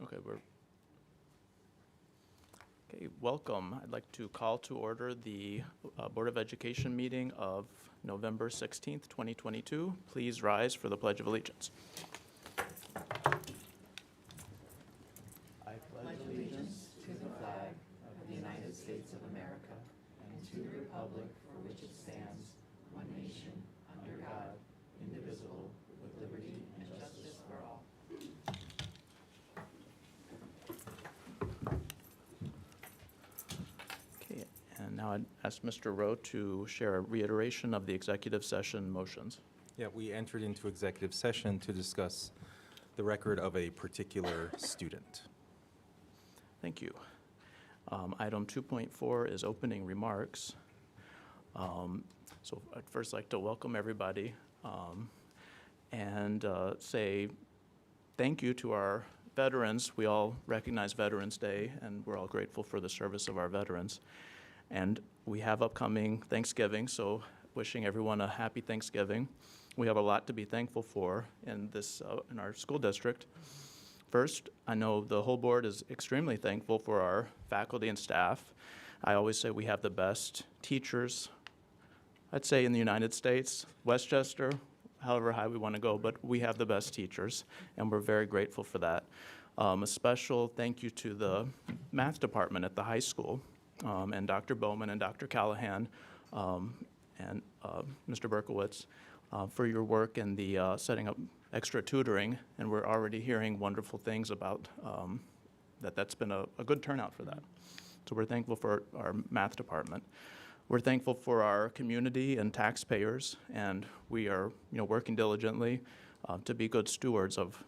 Okay, welcome. I'd like to call to order the Board of Education meeting of November 16th, 2022. Please rise for the Pledge of Allegiance. I pledge allegiance to the flag of the United States of America and to the republic for which it stands, one nation, under God, indivisible, with liberty and justice for all. Okay, and now I'd ask Mr. Rowe to share a reiteration of the executive session motions. Yeah, we entered into executive session to discuss the record of a particular student. Thank you. Item 2.4 is opening remarks. So I'd first like to welcome everybody and say thank you to our veterans. We all recognize Veterans Day, and we're all grateful for the service of our veterans. And we have upcoming Thanksgiving, so wishing everyone a happy Thanksgiving. We have a lot to be thankful for in in our school district. First, I know the whole board is extremely thankful for our faculty and staff. I always say we have the best teachers, I'd say in the United States, Westchester, however high we want to go, but we have the best teachers, and we're very grateful for that. A special thank you to the math department at the high school, and Dr. Bowman and Dr. Callahan, and Mr. Berkowitz, for your work in the setting up extra tutoring, and we're already hearing wonderful things about that's been a good turnout for that. So we're thankful for our math department. We're thankful for our community and taxpayers, and we are working diligently to be good stewards of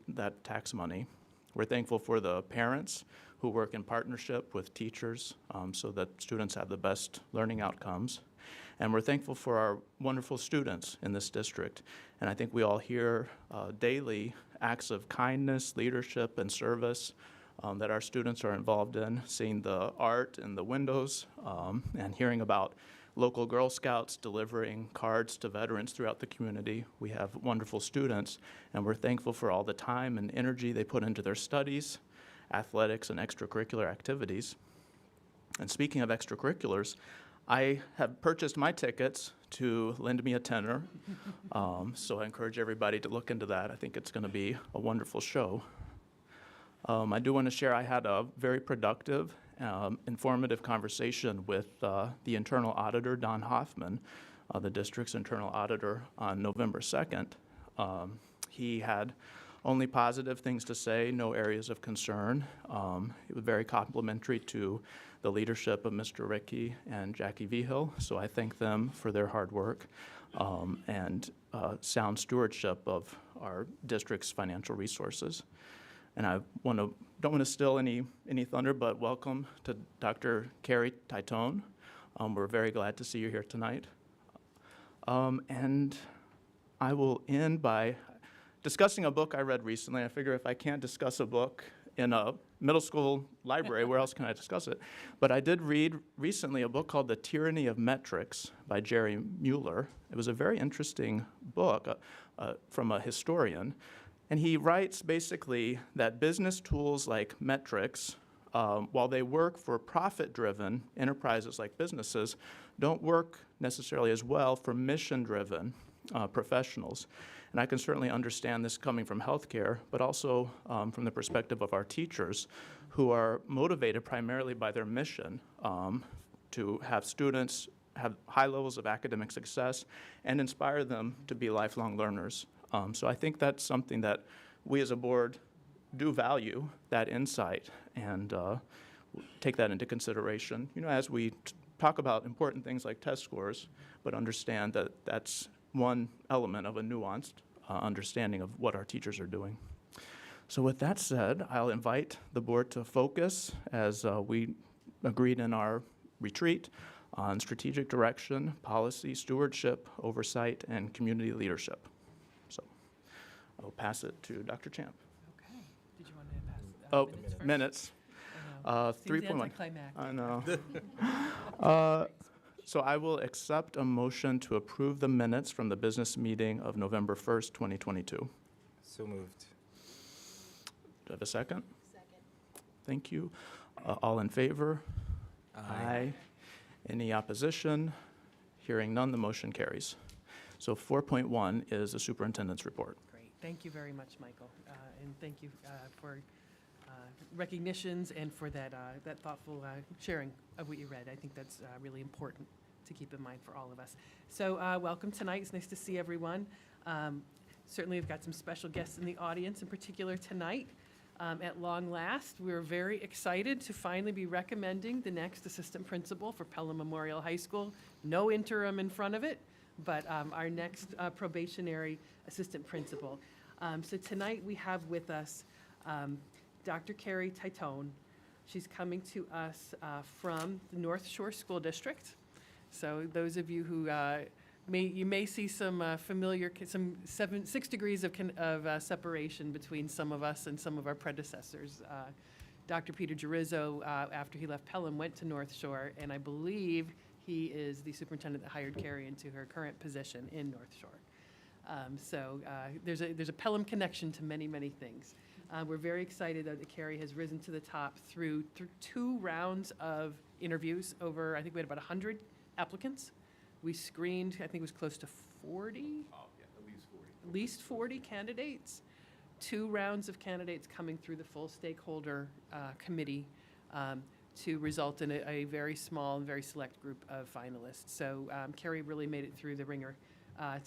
that tax money. We're thankful for the parents who work in partnership with teachers so that students have the best learning outcomes. And we're thankful for our wonderful students in this district. And I think we all hear daily acts of kindness, leadership, and service that our students are involved in, seeing the art in the windows and hearing about local Girl Scouts delivering cards to veterans throughout the community. We have wonderful students, and we're thankful for all the time and energy they put into their studies, athletics, and extracurricular activities. And speaking of extracurriculars, I have purchased my tickets to Lend Me a Tenor, so I encourage everybody to look into that. I think it's going to be a wonderful show. I do want to share I had a very productive, informative conversation with the internal auditor, Don Hoffman, the district's internal auditor, on November 2nd. He had only positive things to say, no areas of concern. It was very complimentary to the leadership of Mr. Rickey and Jackie Vigil, so I thank them for their hard work and sound stewardship of our district's financial resources. And I don't want to steal any thunder, but welcome to Dr. Carrie Titone. We're very glad to see you here tonight. And I will end by discussing a book I read recently. I figure if I can't discuss a book in a middle school library, where else can I discuss it? But I did read recently a book called The Tyranny of Metrics by Jerry Mueller. It was a very interesting book from a historian. And he writes basically that business tools like metrics, while they work for profit-driven enterprises like businesses, don't work necessarily as well for mission-driven professionals. And I can certainly understand this coming from healthcare, but also from the perspective of our teachers, who are motivated primarily by their mission to have students have high levels of academic success and inspire them to be lifelong learners. So I think that's something that we as a board do value, that insight, and take that into consideration, as we talk about important things like test scores, but understand that that's one element of a nuanced understanding of what our teachers are doing. So with that said, I'll invite the board to focus, as we agreed in our retreat, on strategic direction, policy, stewardship, oversight, and community leadership. So I'll pass it to Dr. Champ. Okay. Did you want to pass minutes first? Minutes. 3.1. Anticlimactic. I know. So I will accept a motion to approve the minutes from the business meeting of November 1st, 2022. So moved. Do I have a second? Thank you. All in favor? Aye. Any opposition? Hearing none, the motion carries. So 4.1 is the superintendent's report. Great. Thank you very much, Michael. And thank you for recognitions and for that thoughtful sharing of what you read. I think that's really important to keep in mind for all of us. So welcome tonight. It's nice to see everyone. Certainly, we've got some special guests in the audience, in particular tonight. At long last, we're very excited to finally be recommending the next assistant principal for Pelham Memorial High School. No interim in front of it, but our next probationary assistant principal. So tonight we have with us Dr. Carrie Titone. She's coming to us from the North Shore School District. So those of you who you may see some familiar, 6 degrees of separation between some of us and some of our predecessors. Dr. Peter Girizzo, after he left Pelham, went to North Shore, and I believe he is the superintendent that hired Carrie into her current position in North Shore. So there's a Pelham connection to many, many things. We're very excited that Carrie has risen to the top through 2 rounds of interviews over, I think we had about 100 applicants. We screened, I think it was close to 40? Oh, yeah, at least 40 candidates. 2 rounds of candidates coming through the full stakeholder committee to result in a very small and very select group of finalists. So Carrie really made it through the ringer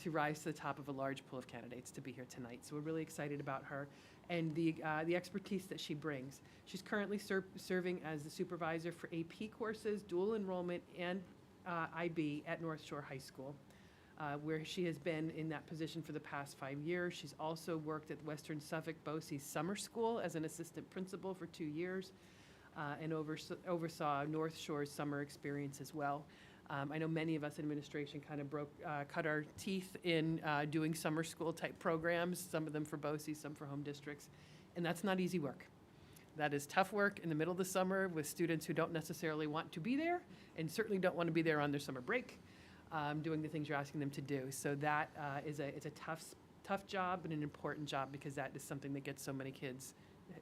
to rise to the top of a large pool of candidates to be here tonight. So we're really excited about her and the expertise that she brings. She's currently serving as the supervisor for AP courses, dual enrollment, and IB at North Shore High School, where she has been in that position for the past 5 years. She's also worked at Western Suffolk BOCES Summer School as an assistant principal for 2 years and oversaw North Shore's summer experience as well. I know many of us in administration kind of cut our teeth in doing summer school type programs, some of them for BOCES, some for home districts, and that's not easy work. That is tough work in the middle of the summer with students who don't necessarily want to be there and certainly don't want to be there on their summer break, doing the things you're asking them to do. So that it's a tough job and an important job because that is something that gets so many kids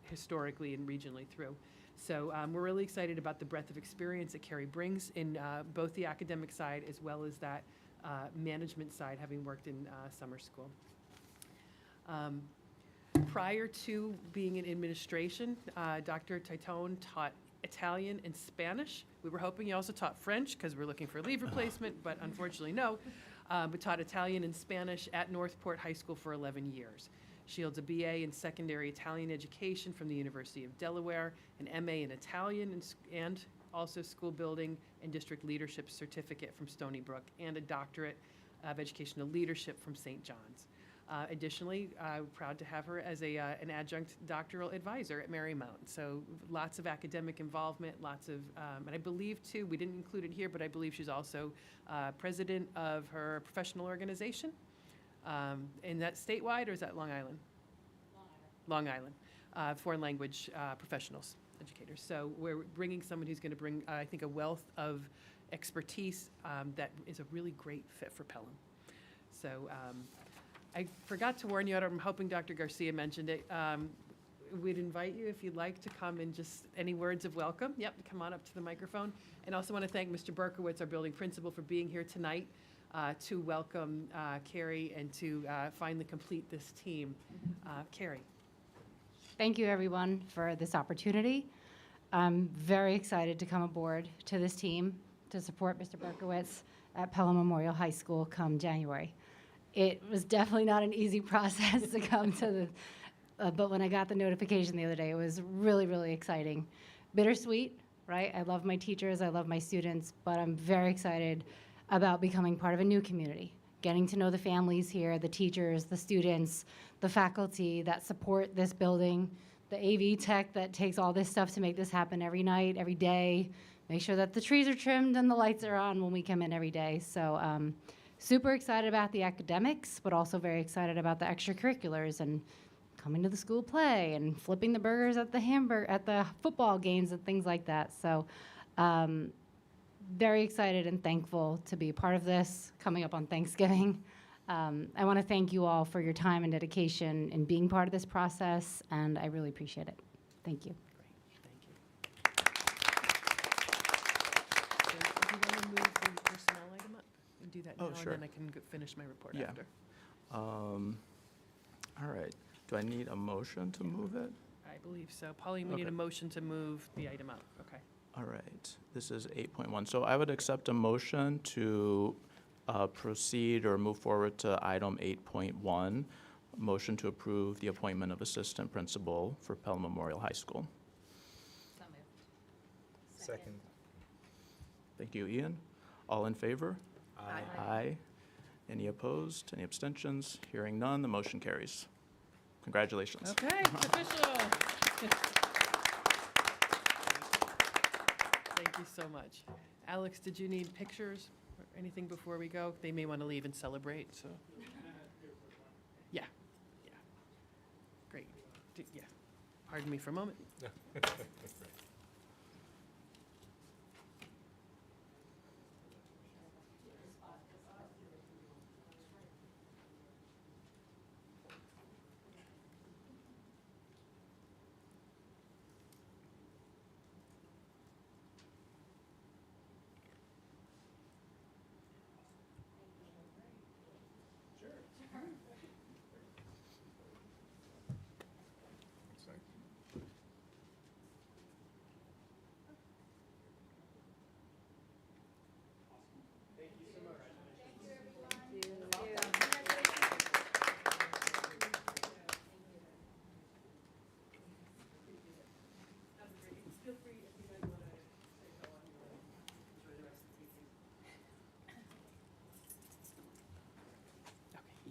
historically and regionally through. So we're really excited about the breadth of experience that Carrie brings in both the academic side as well as that management side, having worked in summer school. Prior to being in administration, Dr. Titone taught Italian and Spanish. We were hoping he also taught French because we're looking for a leave replacement, but unfortunately no. But taught Italian and Spanish at Northport High School for 11 years. She holds a BA in secondary Italian education from the University of Delaware, an MA in Italian and also school building and district leadership certificate from Stony Brook, and a doctorate of educational leadership from St. John's. Additionally, we're proud to have her as an adjunct doctoral advisor at Marymount. So lots of academic involvement, lots of, and I believe too, we didn't include it here, but I believe she's also president of her professional organization. And that's statewide, or is that Long Island? Long Island. Long Island, foreign language professionals, educators. So we're bringing someone who's going to bring, I think, a wealth of expertise that is a really great fit for Pelham. So I forgot to warn you, I'm hoping Dr. Garcia mentioned it. We'd invite you, if you'd like, to come and just any words of welcome. Yep, come on up to the microphone. And also want to thank Mr. Berkowitz, our building principal, for being here tonight to welcome Carrie and to finally complete this team. Carrie. Thank you, everyone, for this opportunity. I'm very excited to come aboard to this team to support Mr. Berkowitz at Pelham Memorial High School come January. It was definitely not an easy process to come to the, but when I got the notification the other day, it was really, really exciting. Bittersweet, right? I love my teachers, I love my students, but I'm very excited about becoming part of a new community, getting to know the families here, the teachers, the students, the faculty that support this building, the AV tech that takes all this stuff to make this happen every night, every day, make sure that the trees are trimmed and the lights are on when we come in every day. So super excited about the academics, but also very excited about the extracurriculars and coming to the school play and flipping the burgers at the football games and things like that. So very excited and thankful to be a part of this coming up on Thanksgiving. I want to thank you all for your time and dedication in being part of this process, and I really appreciate it. Thank you. Great, thank you. do that Oh, now, and sure. then I can finish my report Yeah. after. All right. Do I need a motion to move it? I believe so. Pauline, we need a Okay. motion to move the item up. Okay. All right. This is 8.1. So I would accept a motion to proceed or move forward to item 8.1, motion to approve the appointment of assistant principal for Pelham Memorial High School. So moved. Second. Thank you, Ian. All in favor? Aye. Aye. Any opposed? Any abstentions? Hearing none, the motion carries. Congratulations. Okay, it's official. Thank you so much. Alex, did you need pictures or anything before we go? They may want to leave and celebrate, so. Yeah, yeah. Great. Yeah. Pardon me for a moment. Okay,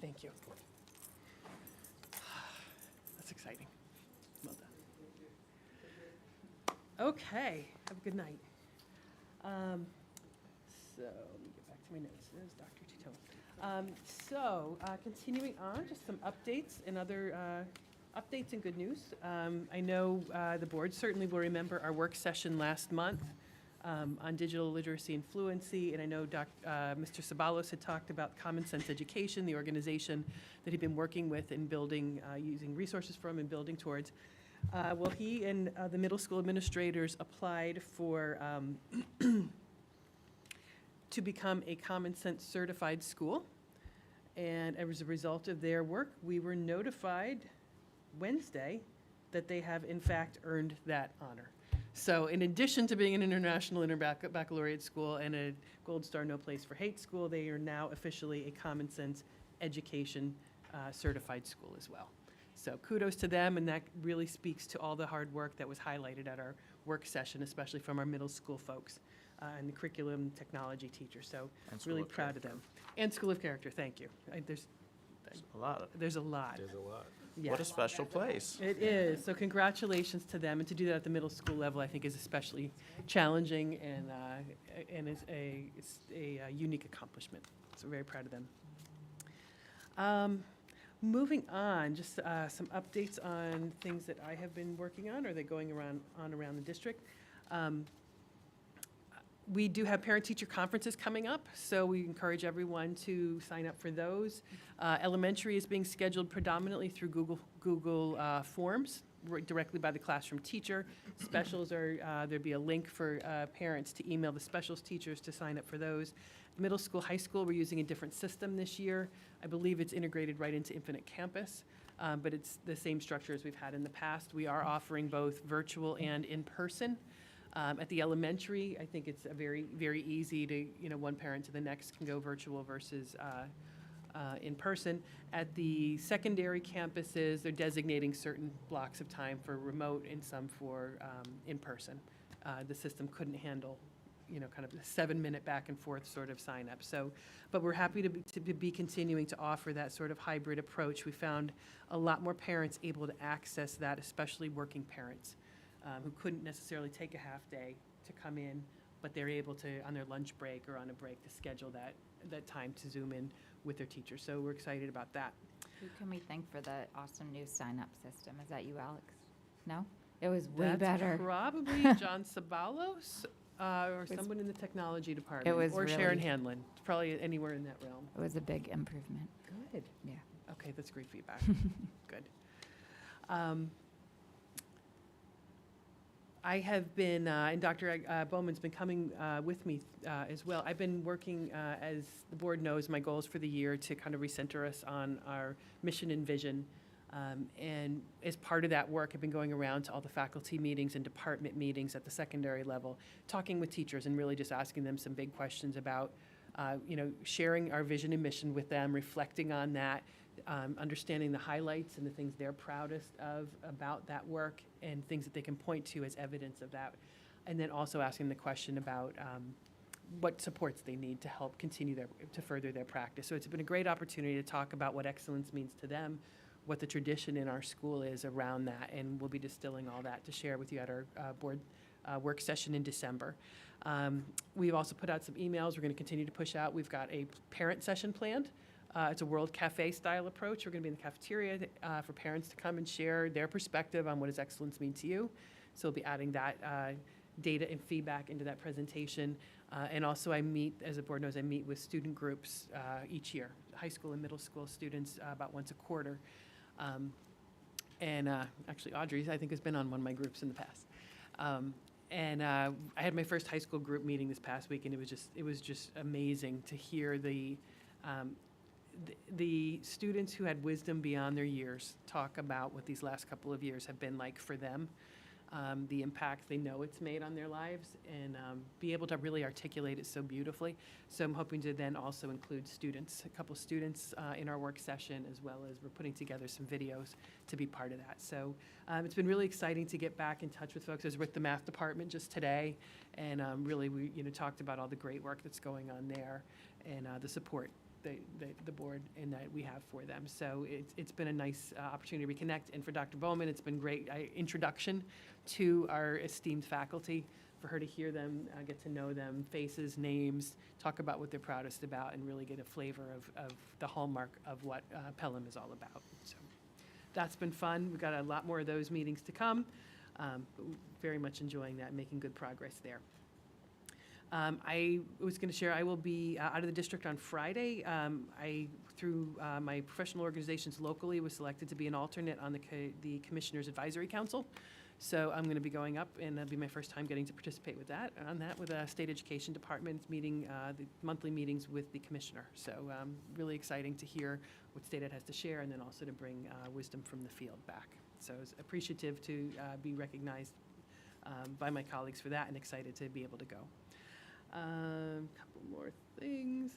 thank you. That's exciting. Well done. Okay, have a good night. So, let me get back to my notes. There's Dr. Tutone. Continuing on, just some updates and other updates and good news. I know the board certainly will remember our work session last month on digital literacy and fluency, and I know Mr. Sabalos had talked about Common Sense Education, the organization that he'd been working with in building, using resources from and building towards. Well, he and the middle school administrators applied for to become a Common Sense certified school. And as a result of their work, we were notified Wednesday that they have in fact earned that honor. So in addition to being an international baccalaureate school and a Gold Star No Place for Hate school, they are now officially a Common Sense Education certified school as well. So kudos to them, and that really speaks to all the hard work that was highlighted at our work session, especially from our middle school folks and the curriculum technology teachers. So And School really of proud of Character. them. And School of Character, thank you. There's a lot. There's a lot. There's a lot. Yeah. What a special place. It is. So congratulations to them. And to do that at the middle school level, I think is especially challenging and it's a unique accomplishment. So very proud of them. Moving on, just some updates on things that I have been working on or that going around the district. We do have parent-teacher conferences coming up, so we encourage everyone to sign up for those. Elementary is being scheduled predominantly through Google Forms, directly by the classroom teacher. Specials are, there'd be a link for parents to email the specials teachers to sign up for those. Middle school, high school, we're using a different system this year. I believe it's integrated right into Infinite Campus, but it's the same structure as we've had in the past. We are offering both virtual and in-person. At the elementary, I think it's a very, very easy to, one parent to the next can go virtual versus in person. At the secondary campuses, they're designating certain blocks of time for remote and some for in person. The system couldn't handle, kind of the 7-minute back and forth sort of sign up. So, but we're happy to be continuing to offer that sort of hybrid approach. We found a lot more parents able to access that, especially working parents. Who couldn't necessarily take a half day to come in, but they're able to, on their lunch break or on a break, to schedule that time to Zoom in with their teacher. So we're excited about that. Who can we thank for the awesome new sign-up system? Is that you, Alex? No? It was way That's better. probably John Sabalos or someone in the technology department. It was or Sharon really- Hanlon. It's probably anywhere in that realm. It was a big improvement. Good. Yeah. Okay, that's great feedback. Good. I have been, and Dr. Bowman's been coming with me as well. I've been working, as the board knows, my goals for the year to kind of recenter us on our mission and vision. And as part of that work, I've been going around to all the faculty meetings and department meetings at the secondary level, talking with teachers and really just asking them some big questions about, sharing our vision and mission with them, reflecting on that, understanding the highlights and the things they're proudest of about that work and things that they can point to as evidence of that. And then also asking the question about what supports they need to help continue to further their practice. So it's been a great opportunity to talk about what excellence means to them, what the tradition in our school is around that, and we'll be distilling all that to share with you at our board work session in December. We've also put out some emails we're going to continue to push out. We've got a parent session planned. It's a World Cafe style approach. We're going to be in the cafeteria for parents to come and share their perspective on what does excellence mean to you. So we'll be adding that data and feedback into that presentation. And also as the board knows, I meet with student groups each year, high school and middle school students about once a quarter. Actually, Audrey, I think, has been on one of my groups in the past. I had my first high school group meeting this past week, and it was just amazing to hear the students who had wisdom beyond their years talk about what these last couple of years have been like for them, the impact they know it's made on their lives, and be able to really articulate it so beautifully. So I'm hoping to then also include students, a couple students in our work session, as well as we're putting together some videos to be part of that. So it's been really exciting to get back in touch with folks. I was with the math department just today, and really we talked about all the great work that's going on there and the support the board and that we have for them. So it's been a nice opportunity to reconnect. And for Dr. Bowman, it's been great introduction to our esteemed faculty, for her to hear them, get to know them, faces, names, talk about what they're proudest about, and really get a flavor of the hallmark of what Pelham is all about. So that's been fun. We've got a lot more of those meetings to come. But very much enjoying that, making good progress there. I was going to share, I will be out of the district on Friday. Through my professional organizations locally, was selected to be an alternate on the Commissioners Advisory Council. So I'm going to be going up, and it'll be my first time getting to participate with that, with the State Education Department meeting, the monthly meetings with the Commissioner. So really exciting to hear what State Ed has to share, and then also to bring wisdom from the field back. So I was appreciative to be recognized by my colleagues for that, and excited to be able to go. Couple more things.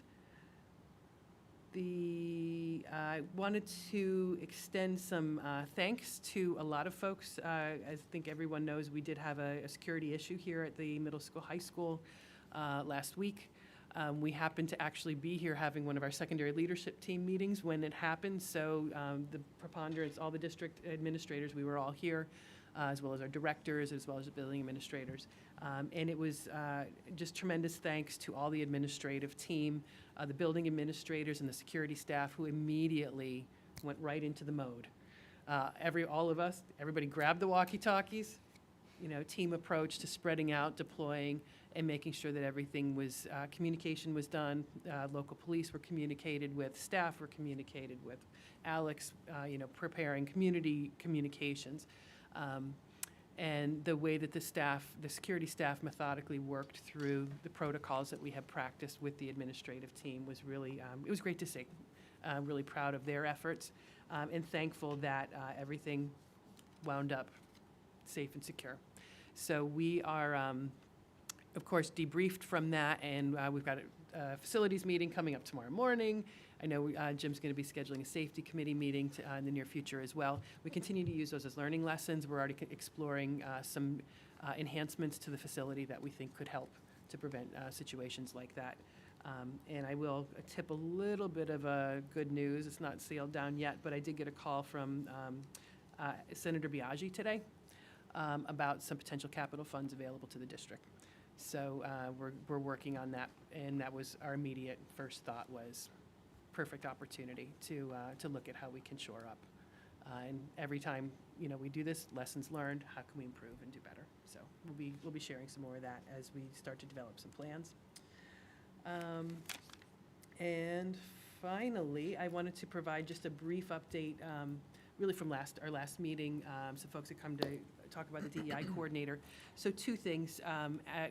I wanted to extend some thanks to a lot of folks. As I think everyone knows, we did have a security issue here at the middle school, high school last week. We happened to actually be here having one of our secondary leadership team meetings when it happened. So the preponderance, all the district administrators, we were all here, as well as our directors, as well as the building administrators. And it was just tremendous thanks to all the administrative team, the building administrators and the security staff who immediately went right into the mode. All of us, everybody grabbed the walkie-talkies, team approach to spreading out, deploying, and making sure that everything was, communication was done. Local police were communicated with, staff were communicated with, Alex, preparing community communications. And the way that the security staff methodically worked through the protocols that we have practiced with the administrative team was really, it was great to see. I'm really proud of their efforts, and thankful that everything wound up safe and secure. So we are, of course, debriefed from that, and we've got a facilities meeting coming up tomorrow morning. I know Jim's going to be scheduling a safety committee meeting in the near future as well. We continue to use those as learning lessons. We're already exploring some enhancements to the facility that we think could help to prevent situations like that. And I will tip a little bit of good news. It's not sealed down yet, but I did get a call from Senator Biaggi today about some potential capital funds available to the district. So we're working on that, and that was our immediate first thought was perfect opportunity to look at how we can shore up. And every time we do this, lessons learned, how can we improve and do better? So we'll be sharing some more of that as we start to develop some plans. And finally, I wanted to provide just a brief update. really from our last meeting, some folks had come to talk about the DEI coordinator. So two things.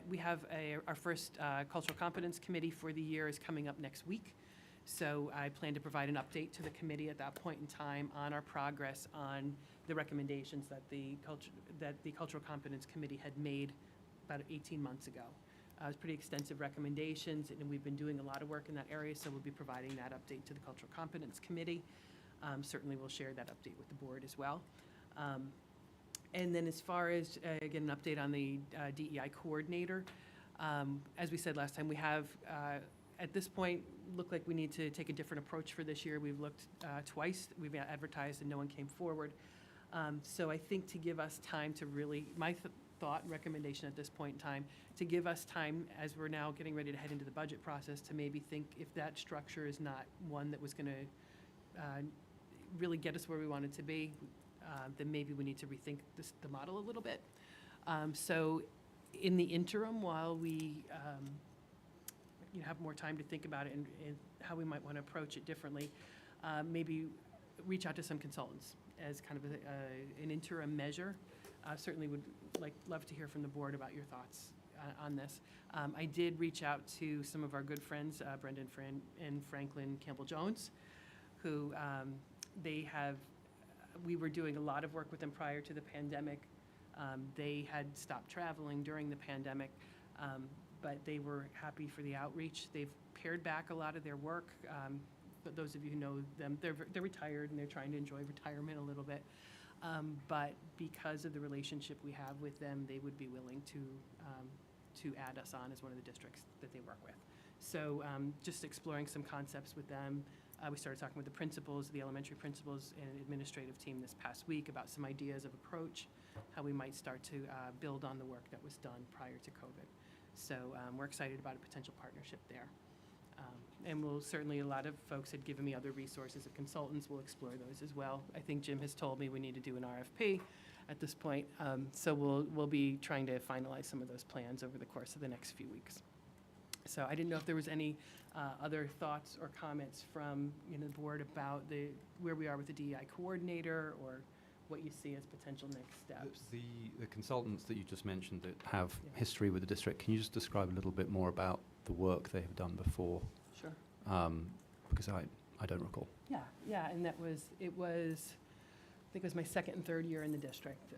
We have our first Cultural Competence Committee for the year is coming up next week. So I plan to provide an update to the committee at that point in time on our progress on the recommendations that the Cultural Competence Committee had made about 18 months ago. It was pretty extensive recommendations, and we've been doing a lot of work in that area, so we'll be providing that update to the Cultural Competence Committee. Certainly we'll share that update with the board as well. And then as far as, again, an update on the DEI coordinator, as we said last time, we have, at this point, looked like we need to take a different approach for this year. We've looked twice. We've advertised and no one came forward. So I think to give us time to really, my thought and recommendation at this point in time, to give us time as we're now getting ready to head into the budget process to maybe think if that structure is not one that was going to really get us where we wanted to be, then maybe we need to rethink the model a little bit. So in the interim, while we have more time to think about it and how we might want to approach it differently, maybe reach out to some consultants as kind of an interim measure. Certainly would love to hear from the board about your thoughts on this. I did reach out to some of our good friends, Brendan and Franklin Campbell-Jones, who we were doing a lot of work with them prior to the pandemic. They had stopped traveling during the pandemic, but they were happy for the outreach. They've pared back a lot of their work. But those of you who know them, they're retired and they're trying to enjoy retirement a little bit. But because of the relationship we have with them, they would be willing to add us on as one of the districts that they work with. So just exploring some concepts with them. We started talking with the principals, the elementary principals and administrative team this past week about some ideas of approach, how we might start to build on the work that was done prior to COVID. So we're excited about a potential partnership there. And we'll certainly, a lot of folks had given me other resources of consultants. We'll explore those as well. I think Jim has told me we need to do an RFP at this point. So we'll be trying to finalize some of those plans over the course of the next few weeks. So I didn't know if there was any other thoughts or comments from the board about where we are with the DEI coordinator or what you see as potential next steps. The consultants that you just mentioned that have Yeah. history with the district, can you just describe a little bit more about the work they have done before? Sure. Because I don't recall. Yeah, and I think it was my second and third year in the district.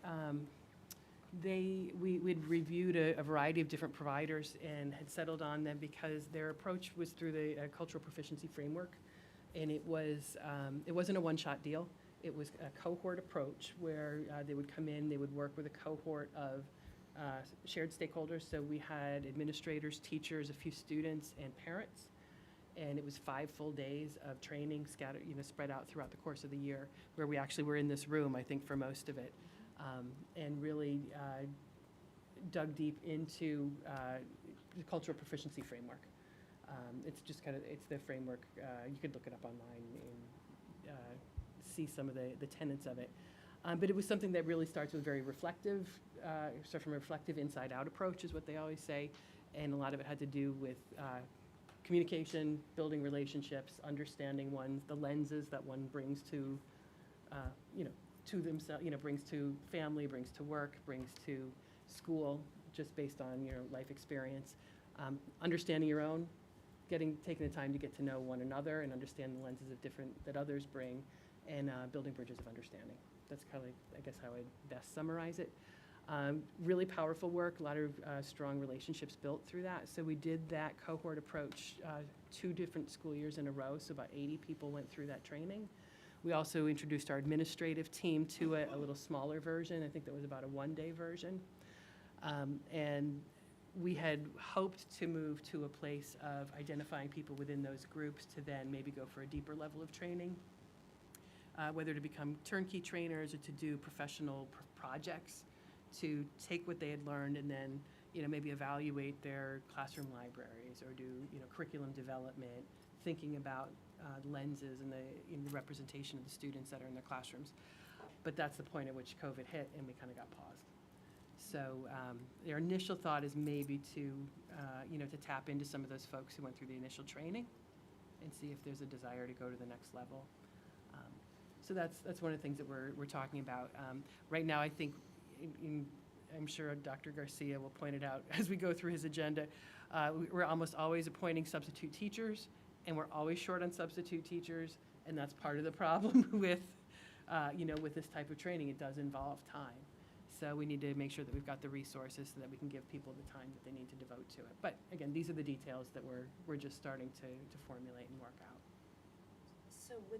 We'd reviewed a variety of different providers and had settled on them because their approach was through the cultural proficiency framework, and it wasn't a one-shot deal. It was a cohort approach where they would come in, they would work with a cohort of shared stakeholders. So we had administrators, teachers, a few students, and parents. And it was 5 full days of training scattered, spread out throughout the course of the year, where we actually were in this room, I think, for most of it, and really dug deep into the cultural proficiency framework. It's just it's the framework. You could look it up online and see some of the tenets of it. But it was something that really starts with very reflective, start from a reflective inside-out approach is what they always say, and a lot of it had to do with communication, building relationships, understanding the lenses that one brings to, to themselves, brings to family, brings to work, brings to school, just based on, life experience. Understanding your own, taking the time to get to know one another and understand the lenses that others bring, and building bridges of understanding. That's kind of, I guess, how I'd best summarize it. Really powerful work, a lot of strong relationships built through that. So we did that cohort approach 2 different school years in a row, so about 80 people went through that training. We also introduced our administrative team to it, a little smaller version. I think that was about a 1-day version. And we had hoped to move to a place of identifying people within those groups to then maybe go for a deeper level of training, whether to become turnkey trainers or to do professional projects, to take what they had learned and then, maybe evaluate their classroom libraries or do, curriculum development, thinking about lenses and the representation of the students that are in their classrooms. But that's the point at which COVID hit and we kind of got paused. So their initial thought is maybe to tap into some of those folks who went through the initial training and see if there's a desire to go to the next level. So that's one of the things that we're talking about. Right now, I think, I'm sure Dr. Garcia will point it out as we go through his agenda, we're almost always appointing substitute teachers, and we're always short on substitute teachers, and that's part of the problem with, with this type of training. It does involve time. So we need to make sure that we've got the resources so that we can give people the time that they need to devote to it. But again, these are the details that we're just starting to formulate and work out. So would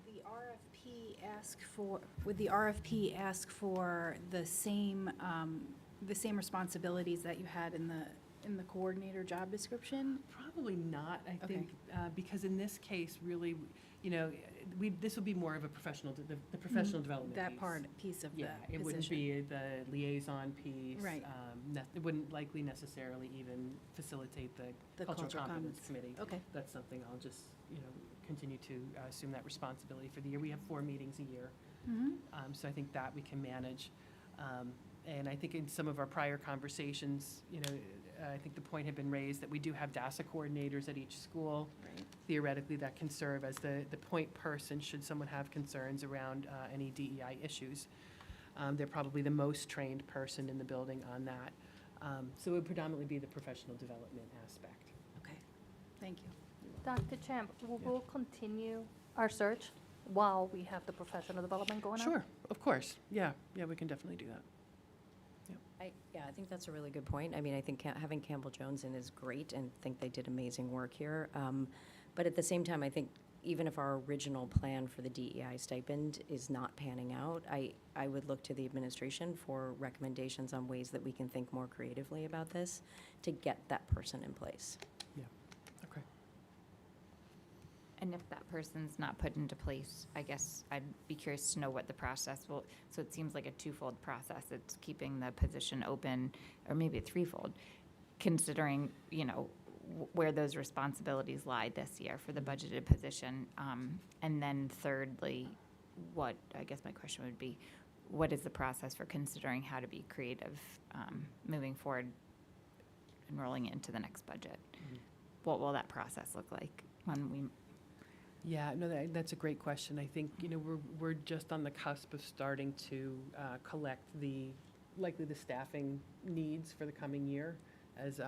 the RFP ask for the same responsibilities that you had in the coordinator job description? Probably not, I Okay. think, because in this case, really, this would be more of a professional, the professional development piece. That piece of the Yeah, it wouldn't position. be the liaison piece. Right. It wouldn't likely necessarily even facilitate the The cultural cultural competence competence. committee. Okay. That's something I'll just, continue to assume that responsibility for the year. We have 4 meetings a year. Mhm. So I think that we can manage. And I think in some of our prior conversations, I think the point had been raised that we do have DASA coordinators at each school. Right. Theoretically, that can serve as the point person should someone have concerns around any DEI issues. They're probably the most trained person in the building on that. So it would predominantly be the professional development aspect. Okay, thank you. Dr. Champ, will Yeah. we'll continue our search while we have the professional development going on? Sure, of course. Yeah, we can definitely do that. I think that's a really good point. I mean, I think having Campbell Jones in is great, and think they did amazing work here. But at the same time, I think even if our original plan for the DEI stipend is not panning out, I would look to the administration for recommendations on ways that we can think more creatively about this to get that person in place. Okay. And if that person's not put into place, I guess I'd be curious to know what the process will, so it seems like a twofold process. It's keeping the position open, or maybe a threefold, considering, where those responsibilities lie this year for the budgeted position. And then thirdly, I guess my question would be, what is the process for considering how to be creative moving forward, enrolling it into the next budget? Mhm. What will that process look like when we? Yeah, no, that's a great question. I think, we're just on the cusp of starting to collect likely the staffing needs for the coming year. As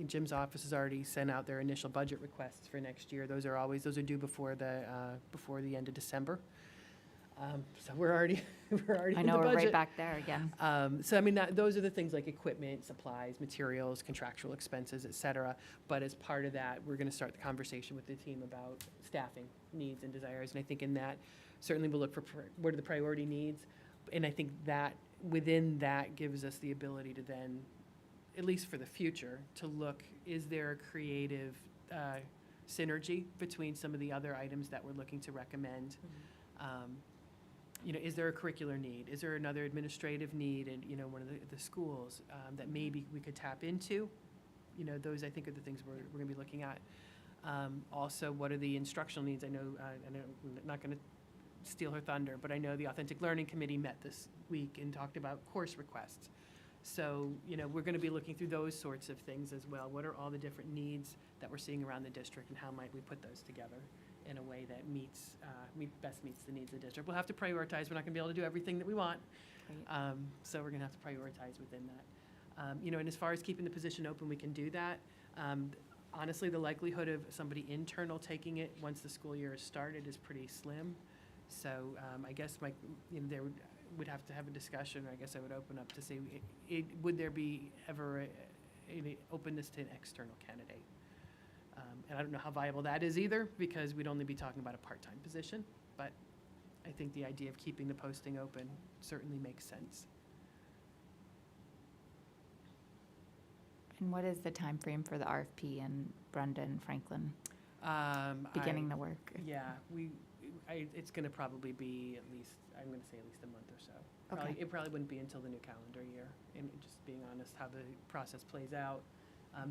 Jim's office has already sent out their initial budget requests for next year. Those are due before the end of December. So we're already in the budget. I know, we're right back there again. So, those are the things like equipment, supplies, materials, contractual expenses, et cetera. But as part of that, we're going to start the conversation with the team about staffing needs and desires. And I think in that, certainly we'll look for what are the priority needs. And I think that within that gives us the ability to then, at least for the future, to look, is there a creative synergy between some of the other items that we're looking to recommend? Is there a curricular need? Is there another administrative need in, one of the schools that maybe we could tap into? Those, I think, are the things we're going to be looking at. Also, what are the instructional needs? I know I'm not going to steal her thunder, but I know the Authentic Learning Committee met this week and talked about course requests. So, we're going to be looking through those sorts of things as well. What are all the different needs that we're seeing around the district, and how might we put those together in a way that best meets the needs of the district? We'll have to prioritize. We're not going to be able to do everything that we want. So we're going to have to prioritize within that. And as far as keeping the position open, we can do that. Honestly, the likelihood of somebody internal taking it once the school year has started is pretty slim. So I guess there would have to have a discussion. I guess I would open up to say, would there be ever an openness to an external candidate? And I don't know how viable that is either, because we'd only be talking about a part-time position. But I think the idea of keeping the posting open certainly makes sense. And what is the time frame for the RFP and Brenda and Franklin beginning the work? Yeah, it's going to probably be at least a month or so. Okay. It probably wouldn't be until the new calendar year. And just being honest, how the process plays out,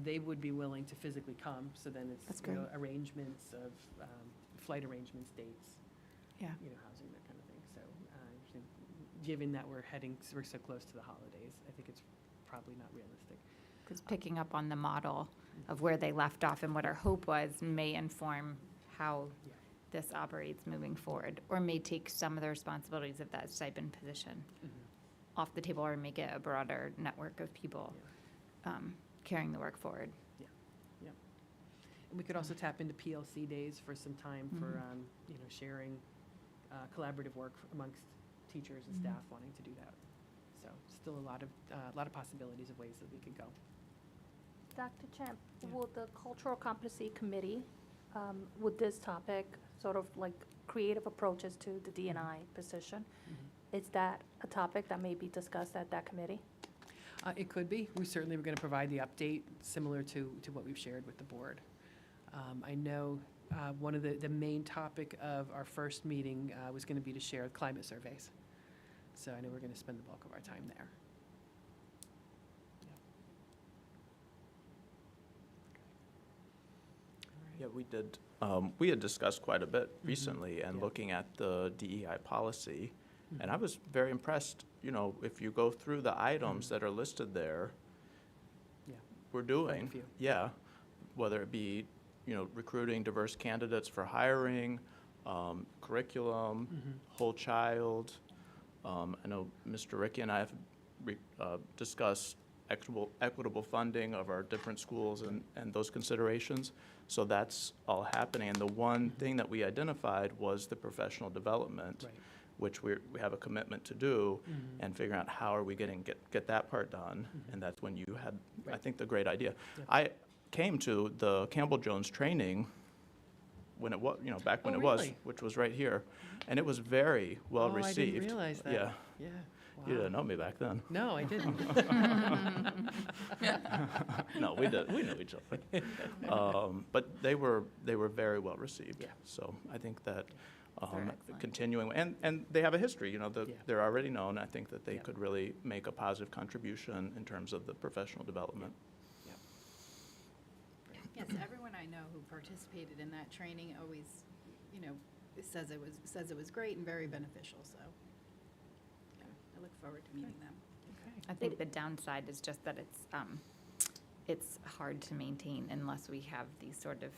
they would be willing to physically come. So then it's That's great. Arrangements of flight arrangements, dates, Yeah. housing, that kind of thing. So given that we're so close to the holidays, I think it's probably not realistic. Because picking up on the model of where they left off and what our hope was may inform how Yeah. this operates moving forward, or may take some of the responsibilities of that stipend position off the table, or make it a broader network of people carrying the work forward. And we could also tap into PLC days for some time for, sharing collaborative work amongst teachers and staff wanting to do that. So still a lot of possibilities of ways that we could go. Dr. Champ, Yeah. will the Cultural Competency Committee, with this topic, sort of like creative approaches to the D&I position, is that a topic that may be discussed at that committee? It could be. We certainly were going to provide the update similar to what we've shared with the board. I know one of the main topic of our first meeting was going to be to share climate surveys. So I know we're going to spend the bulk of our time there. Yeah, we did. We had discussed quite a bit recently and Yeah. looking at the DEI policy. And I was very impressed, if you go through the items that are listed there, Yeah. we're doing. few. Yeah, whether it be, recruiting diverse candidates for hiring, curriculum, whole child. I know Mr. Ricky and I have discussed equitable funding of our different schools and those considerations. So that's all happening. And the one thing that we identified was the professional development, Right. which we have a commitment to do, and figuring out how are we get that part done. And that's when you had, I Right. think, the great idea. Yep. I came to the Campbell-Jones training when it was, back when Oh, it was, really? which was right here. And it was very well Oh, received. I didn't realize that. Yeah, Yeah. you Wow. didn't know me back then. No, I didn't. No, we did. We knew each other. But they were very well received. Yeah. So I think that They're excellent. continuing, and they have a history, Yeah. they're already known. I think that they Yeah. could really make a positive contribution in terms of the professional development. Yes, everyone I know who participated in that training always, says it was great and very beneficial, so yeah, I look forward to meeting them. I think the downside is just that it's hard to maintain unless we have these sort of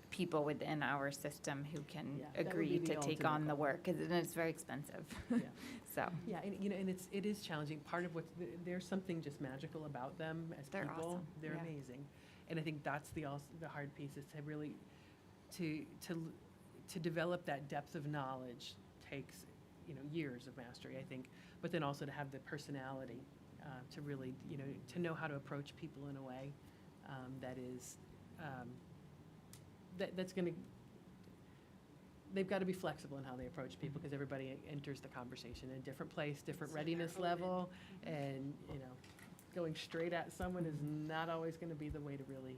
people within our system who can Yeah, that would agree be to the take ultimate on the goal. work, and it's very expensive. Yeah. So, Yeah, and it is challenging. Part of there's something just magical about them as They're people. awesome, They're yeah. amazing. And I think that's the hard piece is to really, to develop that depth of knowledge takes, years of mastery, I think. But then also to have the personality, to really, to know how to approach people in a way that is, that's going to, they've got to be flexible in how they approach people because everybody enters the conversation in a different place, different So they're readiness open. level, and, going straight at someone is not always going to be the way to really,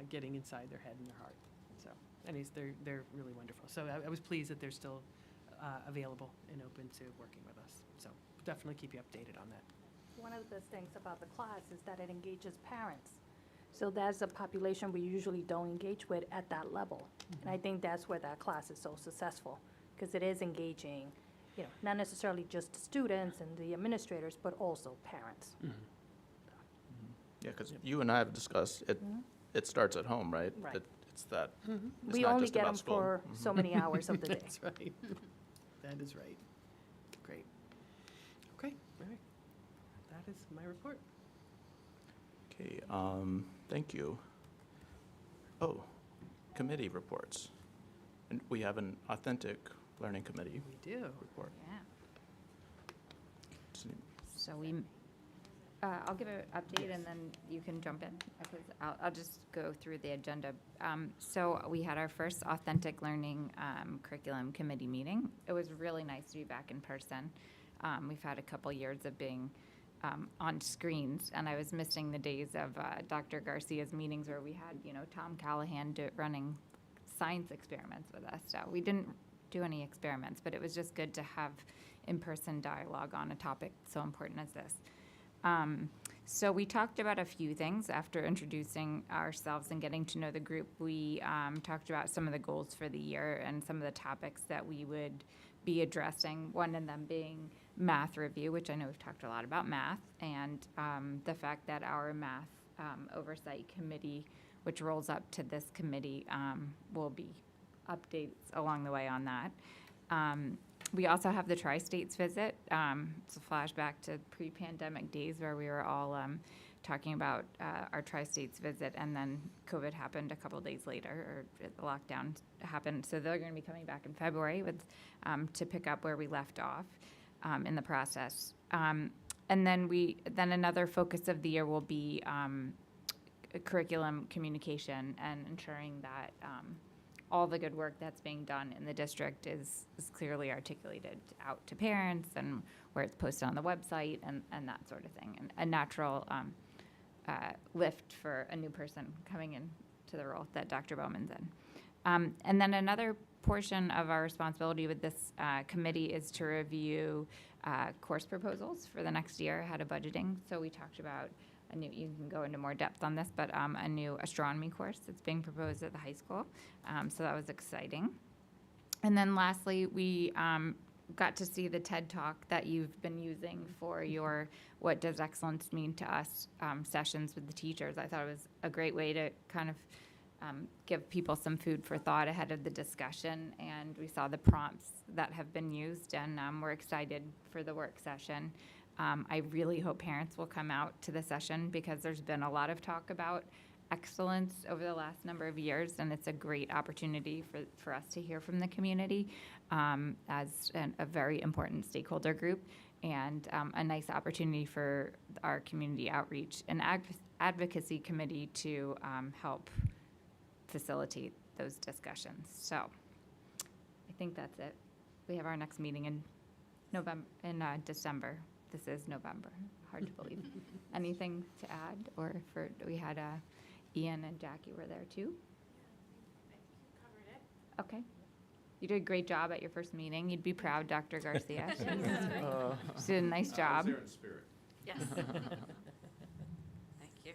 getting inside their head and their heart. So, anyways, they're really wonderful. So I was pleased that they're still available and open to working with us. So definitely keep you updated on that. One of the best things about the class is that it engages parents. So that's a population we usually don't engage with at that level. And I think that's where that class is so successful, because it is engaging, not necessarily just the students and the administrators, but also parents. Yeah, because you and I have discussed, it starts at home, right? Right. It's that, it's We not only just get about them school. for so many hours of the day. That's right. That is right. Great. Okay, all right. That is my report. Okay, thank you. Oh, committee reports. And we have an authentic learning committee We do. report. yeah. Does any- So I'll give an update and then you can jump in, because I'll just go through the agenda. So we had our first Authentic Learning Curriculum Committee meeting. It was really nice to be back in person. We've had a couple years of being on screens, and I was missing the days of Dr. Garcia's meetings where we had, Tom Callahan running science experiments with us. So we didn't do any experiments, but it was just good to have in-person dialogue on a topic so important as this. So we talked about a few things after introducing ourselves and getting to know the group. We talked about some of the goals for the year and some of the topics that we would be addressing, one of them being math review, which I know we've talked a lot about math, and the fact that our math oversight committee which rolls up to this committee. Will be updates along the way on that. We also have the Tri-States visit. It's a flashback to pre-pandemic days where we were all talking about our Tri-States visit, and then COVID happened a couple days later, or the lockdown happened. So they're going to be coming back in February with to pick up where we left off in the process. And then another focus of the year will be curriculum communication and ensuring that all the good work that's being done in the district is clearly articulated out to parents, and where it's posted on the website and that sort of thing. And a natural lift for a new person coming into the role that Dr. Bowman's in. And then another portion of our responsibility with this committee is to review course proposals for the next year ahead of budgeting. So we talked about you can go into more depth on this, but a new astronomy course that's being proposed at the high school. So that was exciting. And then lastly, we got to see the TED Talk that you've been using for your What Does Excellence Mean to Us sessions with the teachers. I thought it was a great way to kind of give people some food for thought ahead of the discussion. And we saw the prompts that have been used, and we're excited for the work session. I really hope parents will come out to the session, because there's been a lot of talk about excellence over the last number of years, and it's a great opportunity for us to hear from the community as a very important stakeholder group, and a nice opportunity for our community outreach and advocacy committee to help facilitate those discussions. So I think that's it. We have our next meeting in December. This is November. Hard to believe. Anything to add? Or we had Ian and Jackie were there too? Covered it. Okay. You did a great job at your first meeting. You'd be proud, Dr. Garcia. She did a nice job. in spirit. Yes. Thank you.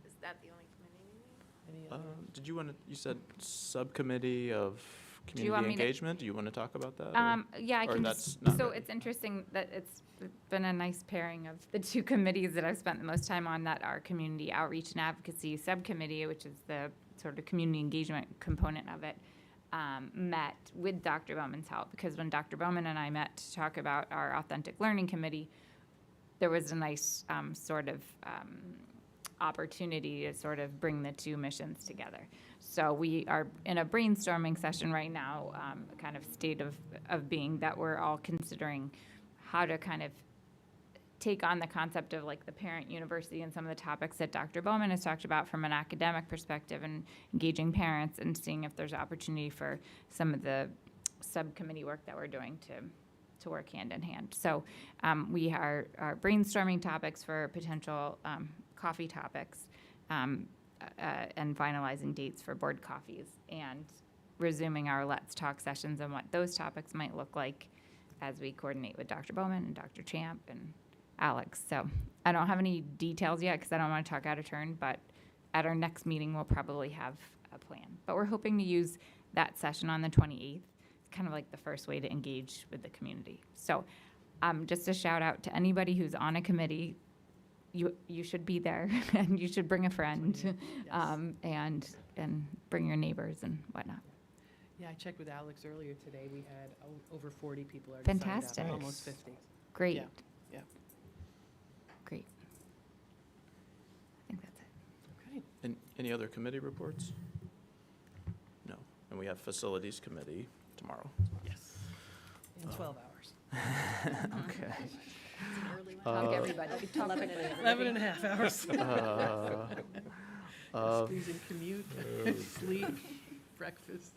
Is that the only committee meeting? Did you want to, you said subcommittee of Do you want community me to- engagement? Do you want to talk about that? or- Yeah, I or can that's just, not so ready? it's interesting that it's been a nice pairing of the two committees that I've spent the most time on, that our community outreach and advocacy subcommittee, which is the sort of community engagement component of it, met with Dr. Bowman's help, because when Dr. Bowman and I met to talk about our authentic learning committee, there was a nice sort of opportunity to sort of bring the two missions together. So we are in a brainstorming session right now, kind of state of being, that we're all considering how to kind of take on the concept of like the parent university and some of the topics that Dr. Bowman has talked about from an academic perspective, and engaging parents and seeing if there's opportunity for some of the subcommittee work that we're doing to work hand in hand. So we are brainstorming topics for potential coffee topics, and finalizing dates for board coffees, and resuming our Let's Talk sessions and what those topics might look like as we coordinate with Dr. Bowman and Dr. Champ and Alex. So I don't have any details yet, because I don't want to talk out of turn, but at our next meeting, we'll probably have a plan. But we're hoping to use that session on the 28th. It's kind of like the first way to engage with the community. So just a shout out to anybody who's on a committee. You should be there, and you should bring a friend, and bring your neighbors and whatnot. Yeah, I checked with Alex earlier today. We had over 40 people already signed up. Fantastic. Almost 50. Great. Yeah. Great. I think that's it. Okay. Any other committee reports? No. And we have facilities committee tomorrow. Yes. In 12 hours. Okay. It's an early one. Talk everybody. Talk quickly. 11 and a half hours. Uh, Squeezing commute, sleep, breakfast.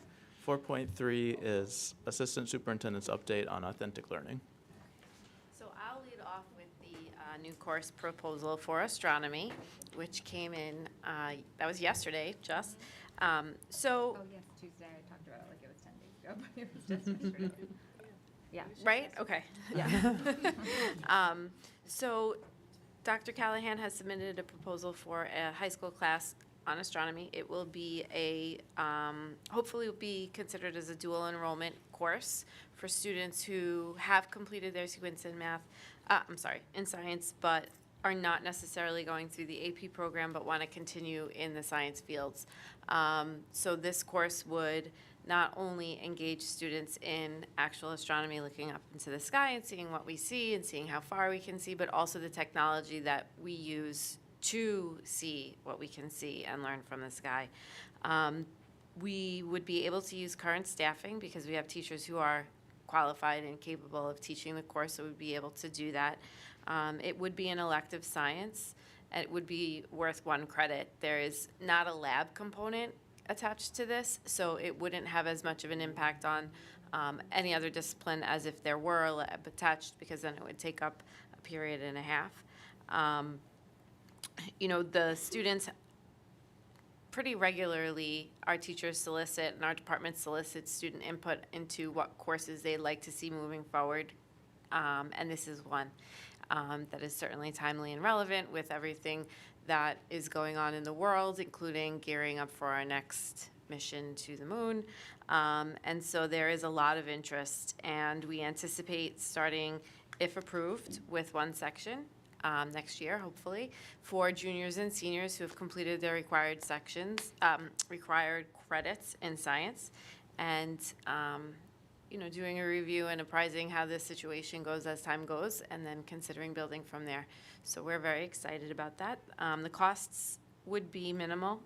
4.3 is Assistant Superintendent's update on authentic learning. So I'll lead off with the new course proposal for astronomy, which came in, that was yesterday, just. So, Oh, yes, Tuesday, I talked about it like it was 10 days ago, but it was just yesterday. Yeah. right? Okay. Yeah. So Dr. Callahan has submitted a proposal for a high school class on astronomy. It will be hopefully will be considered as a dual enrollment course for students who have completed their sequence in math, in science, but are not necessarily going through the AP program but want to continue in the science fields. So this course would not only engage students in actual astronomy, looking up into the sky and seeing what we see and seeing how far we can see, but also the technology that we use to see what we can see and learn from the sky. We would be able to use current staffing because we have teachers who are qualified and capable of teaching the course, so we'd be able to do that. It would be an elective science. It would be worth 1 credit. There is not a lab component attached to this, so it wouldn't have as much of an impact on any other discipline as if there were a lab attached, because then it would take up a period and a half. You know, the students pretty regularly, our teachers solicit and our department solicits student input into what courses they'd like to see moving forward, and this is one that is certainly timely and relevant with everything that is going on in the world, including gearing up for our next mission to the moon. And so there is a lot of interest, and we anticipate starting, if approved, with 1 section next year, hopefully, for juniors and seniors who have completed their required sections, required credits in science, and you know, doing a review and apprising how this situation goes as time goes, and then considering building from there. So we're very excited about that. The costs would be minimal,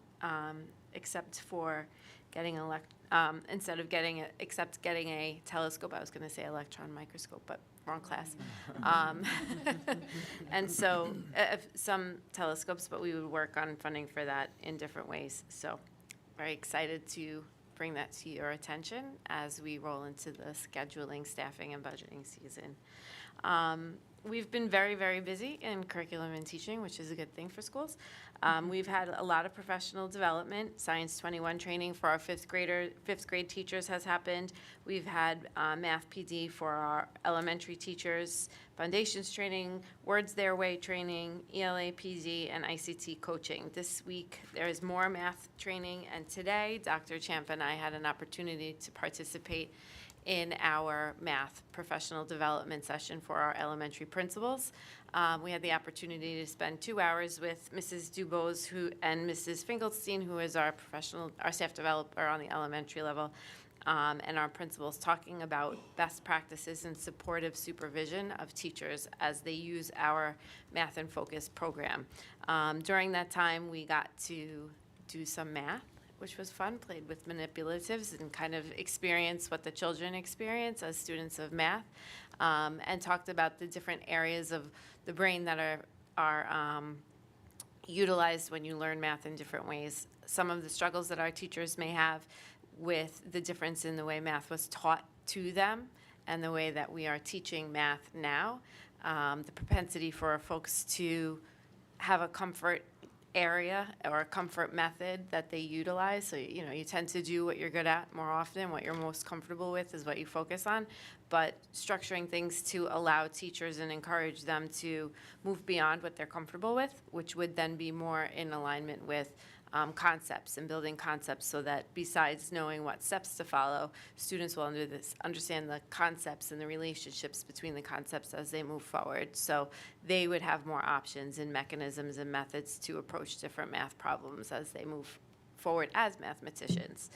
except for getting instead of getting a telescope. I was going to say electron microscope, but wrong class. And so some telescopes, but we would work on funding for that in different ways. So very excited to bring that to your attention as we roll into the scheduling, staffing, and budgeting season. We've been very, very busy in curriculum and teaching, which is a good thing for schools. We've had a lot of professional development. Science 21 training for our fifth grade teachers has happened. We've had math PD for our elementary teachers, foundations training, words their way training, ELA PD, and ICT coaching. This week there is more math training, and today Dr. Champ and I had an opportunity to participate in our math professional development session for our elementary principals. We had the opportunity to spend 2 hours with Mrs. Dubose and Mrs. Finkelstein, who is our staff developer on the elementary level, and our principals, talking about best practices and supportive supervision of teachers as they use our Math and Focus program. During that time, we got to do some math, which was fun, played with manipulatives and kind of experience what the children experience as students of math, and talked about the different areas of the brain that are utilized when you learn math in different ways. Some of the struggles that our teachers may have with the difference in the way math was taught to them and the way that we are teaching math now, the propensity for folks to have a comfort area or a comfort method that they utilize. So, you know, you tend to do what you're good at more often. What you're most comfortable with is what you focus on. But structuring things to allow teachers and encourage them to move beyond what they're comfortable with, which would then be more in alignment with concepts and building concepts, so that besides knowing what steps to follow, students will understand the concepts and the relationships between the concepts as they move forward. So they would have more options and mechanisms and methods to approach different math problems as they move forward as mathematicians.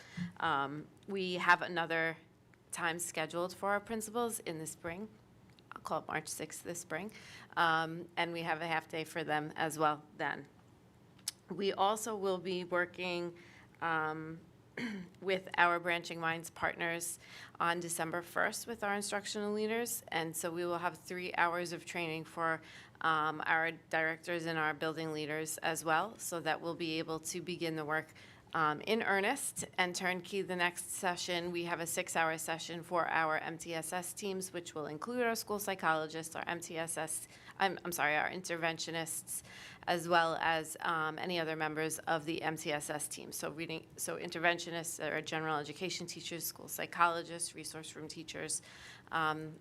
We have another time scheduled for our principals in the spring. I'll call it March 6th this spring. And we have a half day for them as well then. We also will be working with our Branching Minds partners on December 1st with our instructional leaders. And so we will have 3 hours of training for our directors and our building leaders as well, so that we'll be able to begin the work in earnest and turnkey the next session. We have a 6-hour session for our MTSS teams, which will include our school psychologists, our our interventionists, as well as any other members of the MTSS team. So interventionists are general education teachers, school psychologists, resource room teachers. And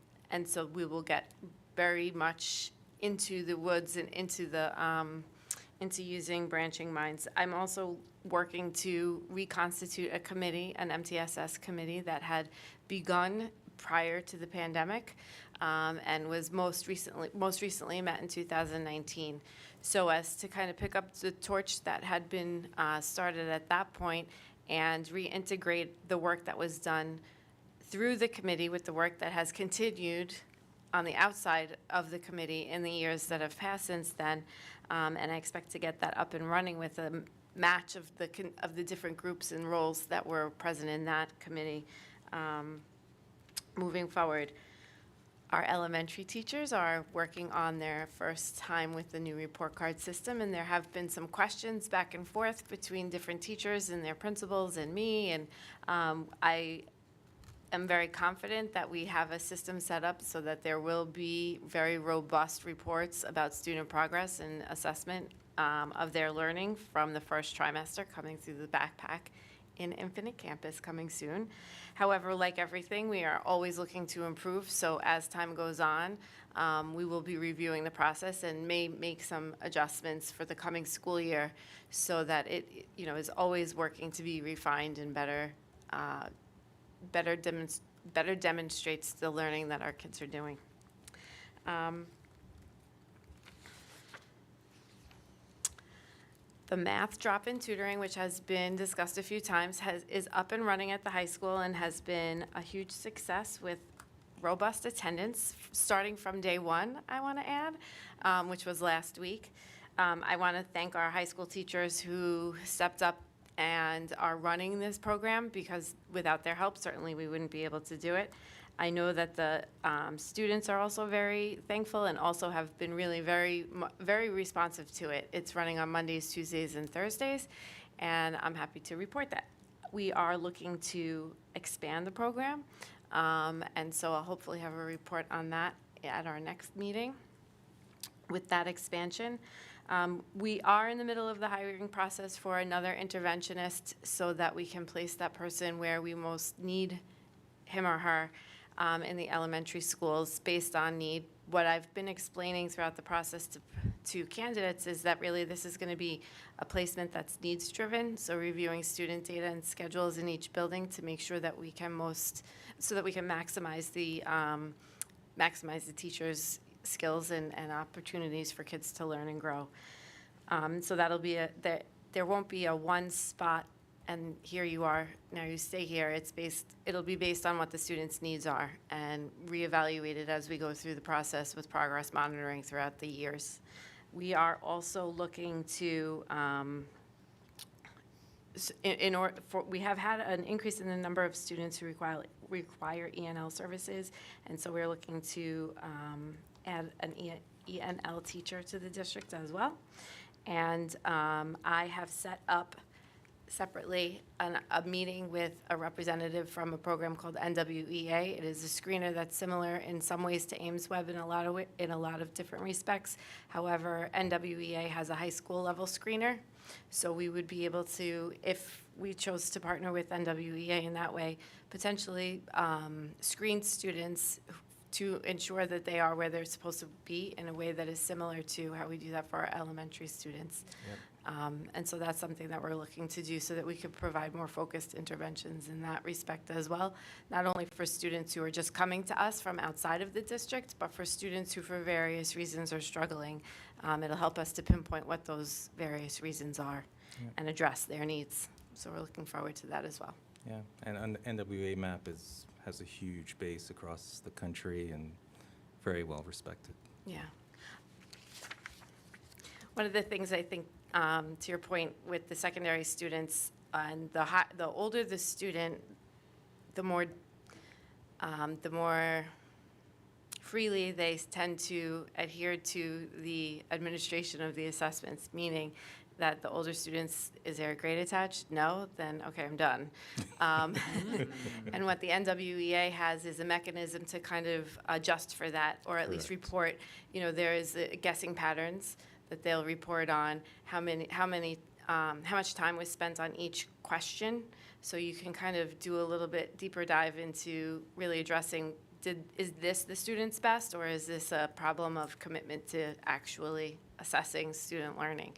so we will get very much into the woods and into using Branching Minds. I'm also working to reconstitute a committee, an MTSS committee that had begun prior to the pandemic, and was most recently met in 2019. So as to kind of pick up the torch that had been started at that point and reintegrate the work that was done through the committee with the work that has continued on the outside of the committee in the years that have passed since then. And I expect to get that up and running with a match of the different groups and roles that were present in that committee moving forward. Our elementary teachers are working on their first time with the new report card system, and there have been some questions back and forth between different teachers and their principals and me, and I am very confident that we have a system set up so that there will be very robust reports about student progress and assessment of their learning from the first trimester coming through the backpack in Infinite Campus coming soon. However, like everything, we are always looking to improve, so as time goes on, we will be reviewing the process and may make some adjustments for the coming school year so that it, is always working to be refined and better demonstrates the learning that our kids are doing. The math drop-in tutoring, which has been discussed a few times, is up and running at the high school and has been a huge success with robust attendance starting from day one, I want to add, which was last week. I want to thank our high school teachers who stepped up and are running this program, because without their help, certainly we wouldn't be able to do it. I know that the students are also very thankful and also have been really very responsive to it. It's running on Mondays, Tuesdays, and Thursdays, and I'm happy to report that. We are looking to expand the program, and so I'll hopefully have a report on that at our next meeting with that expansion. We are in the middle of the hiring process for another interventionist so that we can place that person where we most need him or her in the elementary schools based on need. What I've been explaining throughout the process to candidates is that really this is going to be a placement that's needs driven, so reviewing student data and schedules in each building to make sure that we can maximize the teachers' skills and opportunities for kids to learn and grow. So that'll be there won't be a one spot and here you are, now you stay here. It'll be based on what the students' needs are and reevaluated as we go through the process with progress monitoring throughout the years. We are also looking to, we have had an increase in the number of students who require ENL services, and so we're looking to add an ENL teacher to the district as well. And I have set up separately a meeting with a representative from a program called NWEA. It is a screener that's similar in some ways to AIMSweb in a lot of different respects. However, NWEA has a high school level screener, so we would be able to, if we chose to partner with NWEA in that way, potentially screen students to ensure that they are where they're supposed to be in a way that is similar to how we do that for our elementary students. Yep. And so that's something that we're looking to do so that we could provide more focused interventions in that respect as well, not only for students who are just coming to us from outside of the district, but for students who for various reasons are struggling. It'll help us to pinpoint what those various reasons are and address their needs. So we're looking forward to that as well. Yeah, and NWA MAP has a huge base across the country and very well respected. Yeah. One of the things I think, to your point with the secondary students, and the older the student, the more freely they tend to adhere to the administration of the assessments, meaning that the older students, is there a grade attached? No? Then, okay, I'm done. And what the NWEA has is a mechanism to kind of adjust for that, or at least report, there is guessing patterns that they'll report on how much time was spent on each question. So you can kind of do a little bit deeper dive into really addressing, is this the student's best, or is this a problem of commitment to actually assessing student learning?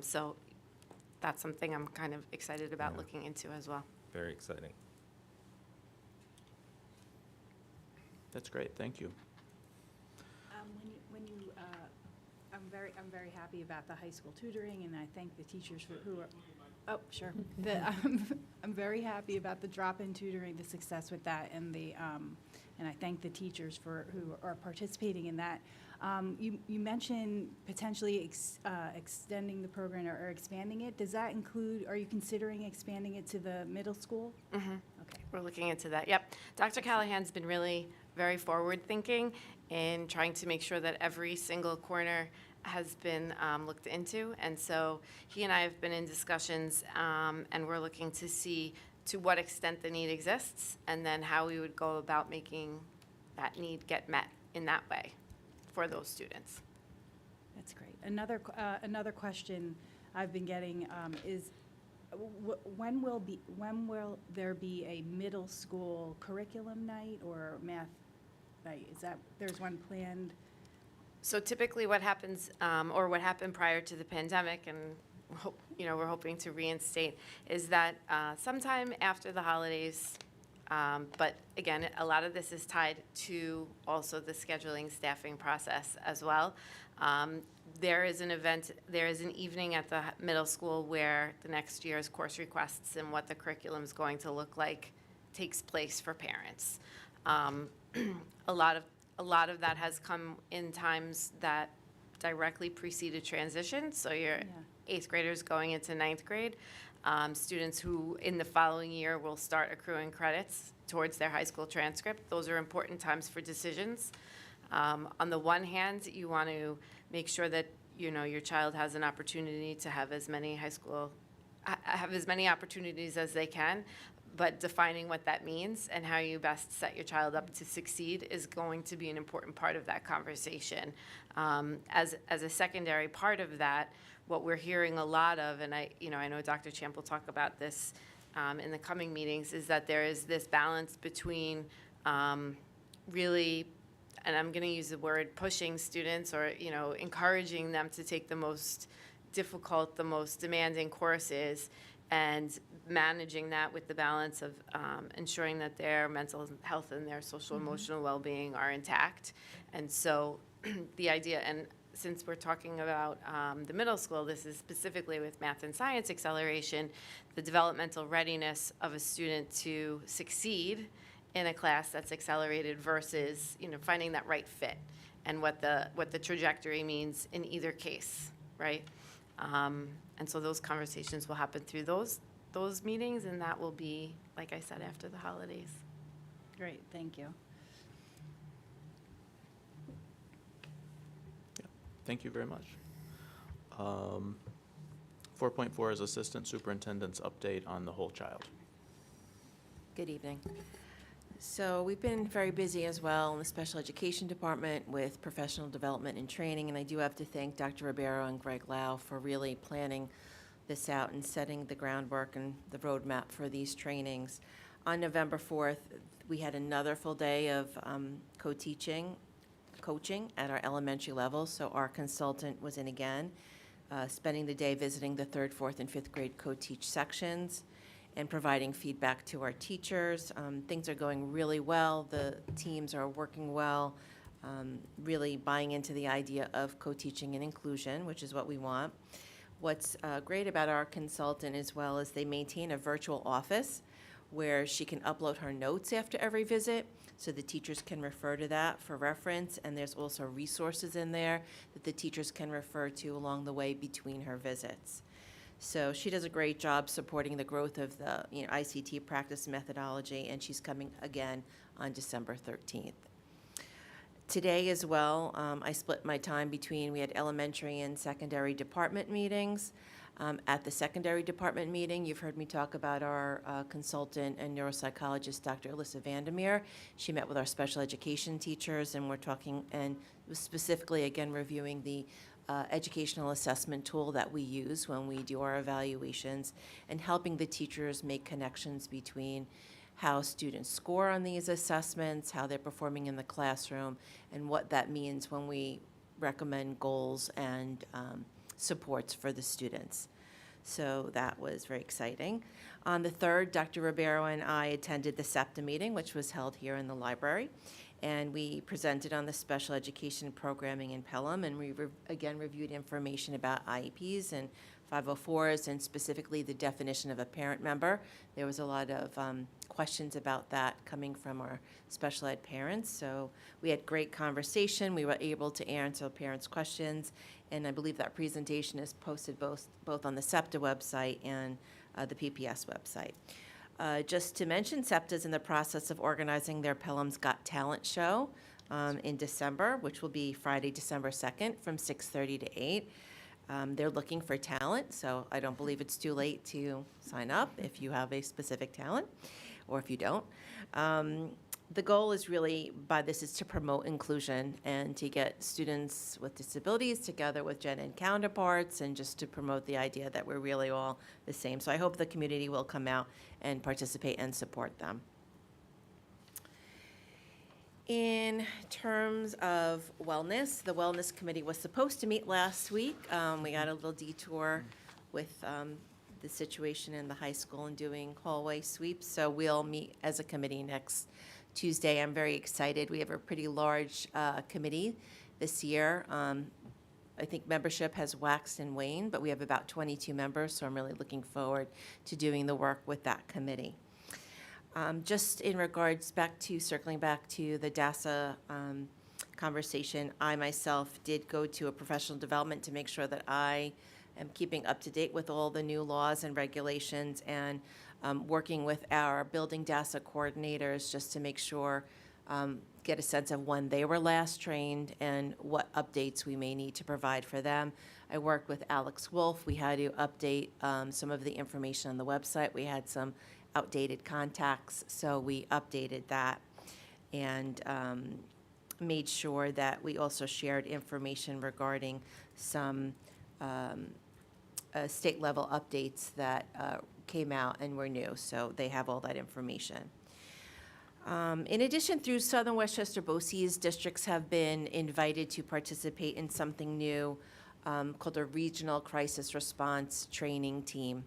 So that's something I'm kind of excited about looking into as well. Very exciting. That's great, thank you. I'm very happy about the high school tutoring, and I thank the teachers who are, oh, sure. I'm very happy about the drop-in tutoring, the success with that, and and I thank the teachers who are participating in that. You mentioned potentially extending the program or expanding it. Does that include, are you considering expanding it to the middle school? Mm-hmm. Okay. We're looking into that, yep. Dr. Callahan's been really very forward-thinking in trying to make sure that every single corner has been looked into. And so he and I have been in discussions, and we're looking to see to what extent the need exists, and then how we would go about making that need get met in that way for those students. That's great. Another question I've been getting is, when will there be a middle school curriculum night or math night? Is that, there's one planned? So typically what happens, or what happened prior to the pandemic, and we're hoping to reinstate, is that sometime after the holidays, but again, a lot of this is tied to also the scheduling staffing process as well. There is an evening at the middle school where the next year's course requests and what the curriculum is going to look like takes place for parents. A lot of that has come in times that directly preceded transition. So your eighth graders going into ninth grade, students who in the following year will start accruing credits towards their high school transcript. Those are important times for decisions. On the one hand, you want to make sure that your child has an opportunity to have as many opportunities as they can. But defining what that means and how you best set your child up to succeed is going to be an important part of that conversation. As a secondary part of that, what we're hearing a lot of, and I know Dr. Champ will talk about this in the coming meetings, is that there is this balance between really, and I'm going to use the word pushing students, or encouraging them to take the most difficult, the most demanding courses, and managing that with the balance of ensuring that their mental health and their social emotional well-being are intact. And so the idea, and since we're talking about the middle school, this is specifically with math and science acceleration, the developmental readiness of a student to succeed in a class that's accelerated versus finding that right fit and what the trajectory means in either case, right? And so those conversations will happen through those meetings, and that will be, like I said, after the holidays. Great, thank you. Thank you very much. 4.4 is Assistant Superintendent's update on the whole child. Good evening. So we've been very busy as well in the special education department with professional development and training, and I do have to thank Dr. Ribeiro and Greg Lau for really planning this out and setting the groundwork and the roadmap for these trainings. On November 4th, we had another full day of coaching at our elementary level, so our consultant was in again, spending the day visiting the 3rd, 4th, and 5th grade co-teach sections and providing feedback to our teachers. Things are going really well. The teams are working well, really buying into the idea of co-teaching and inclusion, which is what we want. What's great about our consultant as well is they maintain a virtual office where she can upload her notes after every visit, so the teachers can refer to that for reference, and there's also resources in there that the teachers can refer to along the way between her visits. So she does a great job supporting the growth of the ICT practice methodology, and she's coming again on December 13th. Today as well, I split my time between, we had elementary and secondary department meetings. At the secondary department meeting, you've heard me talk about our consultant and neuropsychologist, Dr. Alyssa Vandermeer. She met with our special education teachers, and we're talking, and specifically, again, reviewing the educational assessment tool that we use when we do our evaluations, and helping the teachers make connections between how students score on these assessments, how they're performing in the classroom, and what that means when we recommend goals and supports for the students. So that was very exciting. On the 3rd, Dr. Ribeiro and I attended the SEPTA meeting, which was held here in the library. And we presented on the special education programming in Pelham, and we again reviewed information about IEPs and 504s, and specifically the definition of a parent member. There was a lot of questions about that coming from our special ed parents. So we had great conversation. We were able to answer parents' questions, and I believe that presentation is posted both on the SEPTA website and the PPS website. Just to mention, SEPTA's in the process of organizing their Pelham's Got Talent show in December, which will be Friday, December 2nd from 6:30 to 8. They're looking for talent, so I don't believe it's too late to sign up if you have a specific talent, or if you don't. The goal is really is to promote inclusion and to get students with disabilities together with Gen Ed counterparts, and just to promote the idea that we're really all the same. So I hope the community will come out and participate and support them. In terms of wellness, the Wellness Committee was supposed to meet last week. We got a little detour with the situation in the high school and doing hallway sweeps, so we'll meet as a committee next Tuesday. I'm very excited. We have a pretty large committee this year. I think membership has waxed and waned, but we have about 22 members, so I'm really looking forward to doing the work with that committee. Just in regards circling back to the DASA conversation, I myself did go to a professional development to make sure that I am keeping up to date with all the new laws and regulations, and working with our building DASA coordinators just to make sure, get a sense of when they were last trained and what updates we may need to provide for them. I worked with Alex Wolf. We had to update some of the information on the website. We had some outdated contacts, so we updated that, and made sure that we also shared information regarding some state level updates that came out and were new, so they have all that information. In addition, through Southern Westchester BOCES, districts have been invited to participate in something new called a Regional Crisis Response Training Team.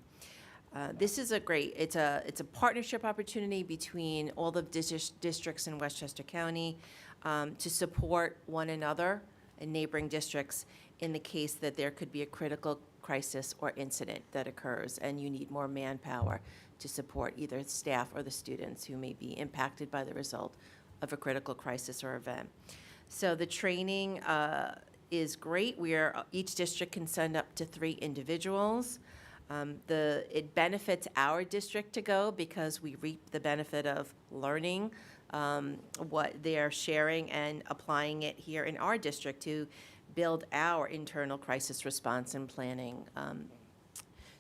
This is it's a partnership opportunity between all the districts in Westchester County to support one another and neighboring districts in the case that there could be a critical crisis or incident that occurs, and you need more manpower to support either staff or the students who may be impacted by the result of a critical crisis or event. So the training is great. Each district can send up to 3 individuals. It benefits our district to go because we reap the benefit of learning what they're sharing and applying it here in our district to build our internal crisis response and planning.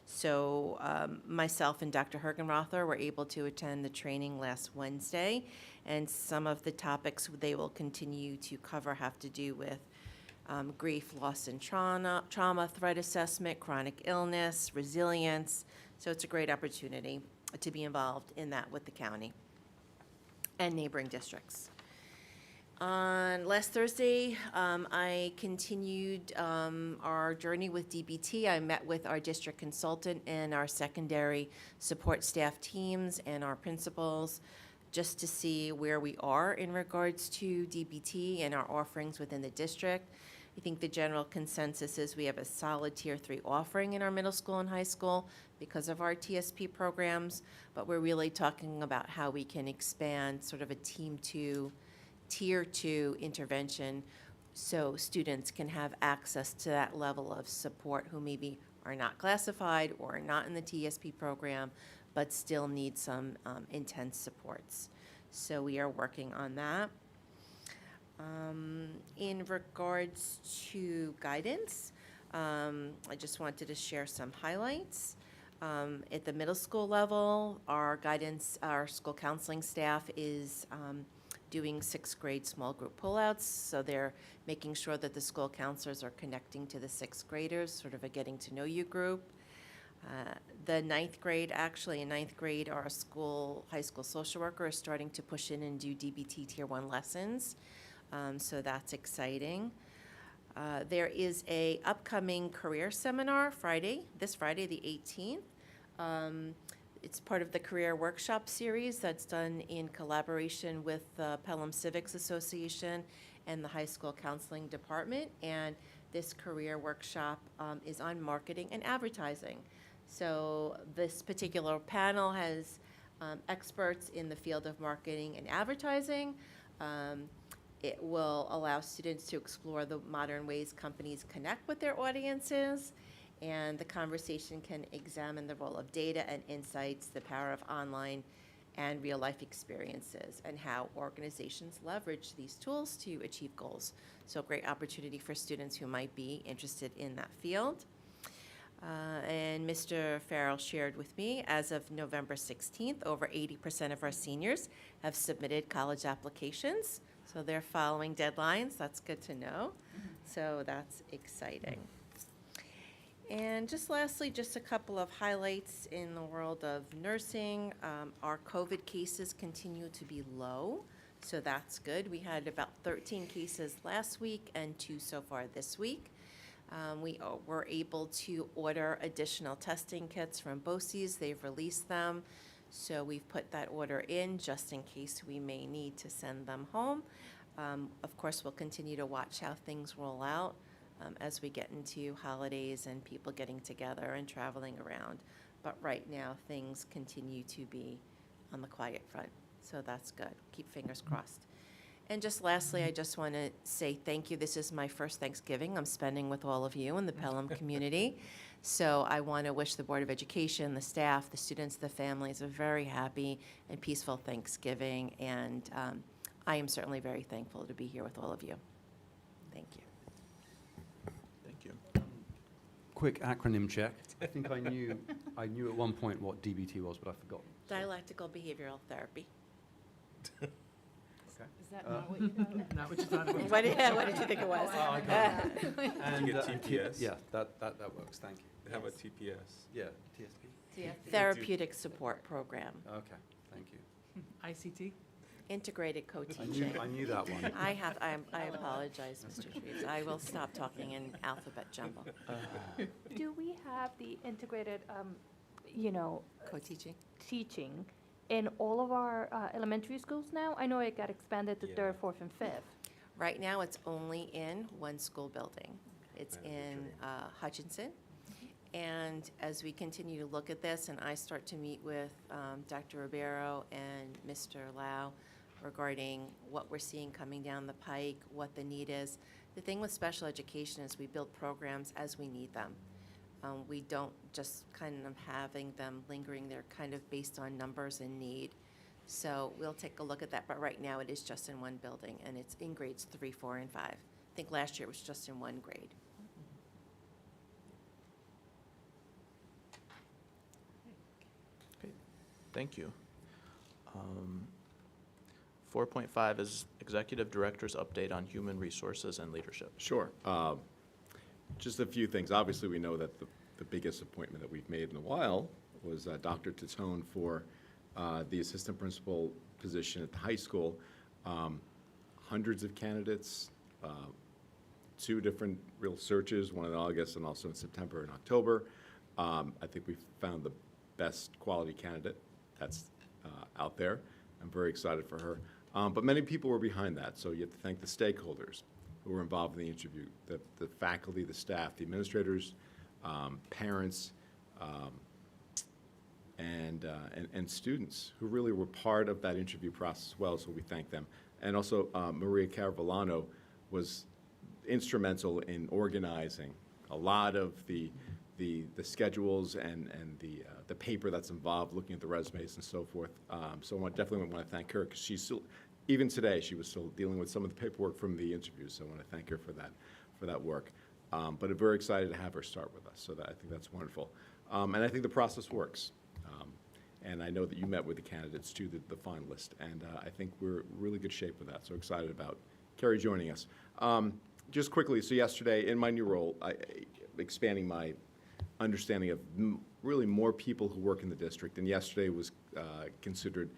So myself and Dr. Hergenrother were able to attend the training last Wednesday, and some of the topics they will continue to cover have to do with grief, loss, and trauma, threat assessment, chronic illness, resilience. So it's a great opportunity to be involved in that with the county and neighboring districts. On last Thursday, I continued our journey with DBT. I met with our district consultant and our secondary support staff teams and our principals just to see where we are in regards to DBT and our offerings within the district. I think the general consensus is we have a solid Tier 3 offering in our middle school and high school because of our TSP programs, but we're really talking about how we can expand sort of a Tier 2 intervention so students can have access to that level of support who maybe are not classified or not in the TSP program, but still need some intense supports. So we are working on that. In regards to guidance, I just wanted to share some highlights. At the middle school level, our school counseling staff is doing 6th grade small group pullouts, so they're making sure that the school counselors are connecting to the 6th graders, sort of a getting to know you group. The 9th grade, in 9th grade, our high school social worker is starting to push in and do DBT Tier 1 lessons, so that's exciting. There is a upcoming career seminar this Friday the 18th. It's part of the Career Workshop Series that's done in collaboration with the Pelham Civics Association and the High School Counseling Department. And this career workshop is on marketing and advertising. So this particular panel has experts in the field of marketing and advertising. It will allow students to explore the modern ways companies connect with their audiences, and the conversation can examine the role of data and insights, the power of online and real-life experiences, and how organizations leverage these tools to achieve goals. So great opportunity for students who might be interested in that field. And Mr. Farrell shared with me, as of November 16th, over 80% of our seniors have submitted college applications. So they're following deadlines. That's good to know. So that's exciting. And just lastly, just a couple of highlights in the world of nursing. Our COVID cases continue to be low, so that's good. We had about 13 cases last week and 2 so far this week. We were able to order additional testing kits from BOCES. They've released them, so we've put that order in just in case we may need to send them home. Of course, we'll continue to watch how things roll out as we get into holidays and people getting together and traveling around. But right now, things continue to be on the quiet front, so that's good. Keep fingers crossed. And just lastly, I just want to say thank you. This is my first Thanksgiving I'm spending with all of you in the Pelham community. So I want to wish the Board of Education, the staff, the students, the families a very happy and peaceful Thanksgiving. And I am certainly very thankful to be here with all of you. Thank you. Thank you. Quick acronym check. I think I knew at one point what DBT was, but I forgot. Dialectical behavioral therapy. Is that not what you thought? Not what you thought it was? What did you think it was? And, you get TPS? Yeah, that works. Thank you. How about TPS? Yeah, TSP. Therapeutic support program. Okay, thank you. ICT? Integrated co-teaching. I knew that one. I apologize, Mr. Shreves. I will stop talking in alphabet jumble. Do we have the integrated, Co-teaching? teaching in all of our elementary schools now? I know it got expanded to Yeah. 3rd, 4th, and 5th. Right now, it's only in one school building. It's in Hutchinson. And as we continue to look at this, and I start to meet with Dr. Ribeiro and Mr. Lau regarding what we're seeing coming down the pike, what the need is. The thing with special education is we build programs as we need them. We don't just kind of having them lingering there kind of based on numbers and need. So we'll take a look at that, but right now it is just in one building, and it's in grades 3, 4, and 5. I think last year it was just in one grade. Okay, thank you. 4.5 is Executive Director's update on human resources and leadership. Sure. Just a few things. Obviously, we know that the biggest appointment that we've made in a while was Dr. Tatone for the assistant principal position at the high school. Hundreds of candidates, 2 different real searches, one in August and also in September and October. I think we found the best quality candidate that's out there. I'm very excited for her. But many people were behind that, so you have to thank the stakeholders who were involved in the interview, the faculty, the staff, the administrators, parents, and students who really were part of that interview process as well, so we thank them. And also Maria Caravellano was instrumental in organizing a lot of the schedules and the paper that's involved, looking at the resumes and so forth. So I definitely want to thank her, because she's still, even today, she was still dealing with some of the paperwork from the interviews. So I want to thank her for that work. But I'm very excited to have her start with us. So I think that's wonderful. And I think the process works. And I know that you met with the candidates too, the finalists, and I think we're in really good shape with that. So excited about Carrie joining us. Just quickly, so yesterday in my new role, expanding my understanding of really more people who work in the district, and yesterday was considered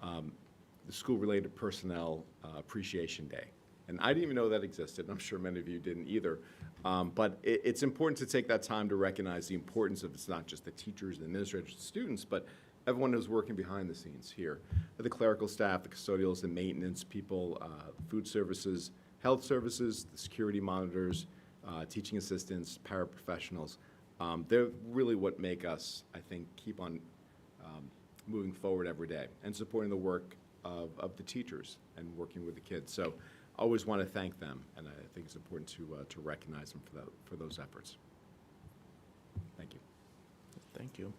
the School-Related Personnel Appreciation Day. And I didn't even know that existed, and I'm sure many of you didn't either. But it's important to take that time to recognize the importance of, it's not just the teachers, the administrators, the students, but everyone who's working behind the scenes here, the clerical staff, the custodials, the maintenance people, food services, health services, the security monitors, teaching assistants, paraprofessionals. They're really what make us, I think, keep on moving forward every day and supporting the work of the teachers and working with the kids. So I always want to thank them, and I think it's important to recognize them for those efforts. Thank you. Thank you.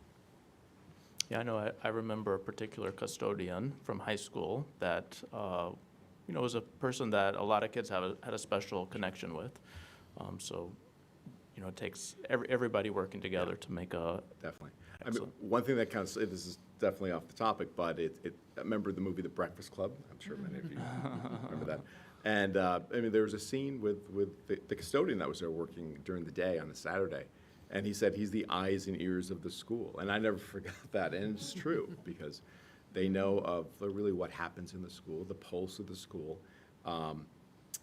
Yeah, I know I remember a particular custodian from high school that, was a person that a lot of kids had a special connection with. So, it takes everybody working together to make a. Definitely. Excellent. I mean, one thing that kind of, this is definitely off the topic, but I remember the movie The Breakfast Club. I'm sure many of you remember that. And, there was a scene with the custodian that was there working during the day on a Saturday. And he said he's the eyes and ears of the school. And I never forgot that. And it's true, because they know of really what happens in the school, the pulse of the school.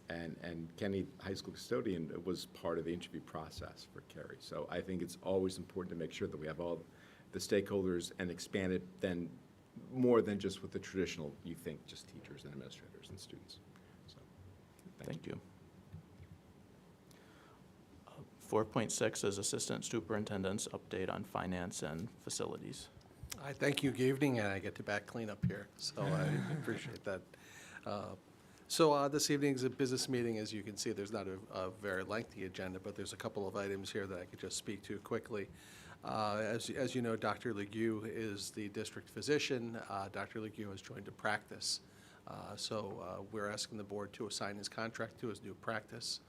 And Kenny High School custodian was part of the interview process for Carrie. So I think it's always important to make sure that we have all the stakeholders and expand it then more than just with the traditional, you think, just teachers and administrators and students. So, Thank you. 4.6 is Assistant Superintendent's update on finance and facilities. I thank you. Good evening, and I get to back clean up here, so I appreciate that. So this evening is a business meeting. As you can see, there's not a very lengthy agenda, but there's a couple of items here that I could just speak to quickly. As you know, Dr. Legue is the district physician. Dr. Legue has joined a practice. So we're asking the board to assign his contract to his new practice.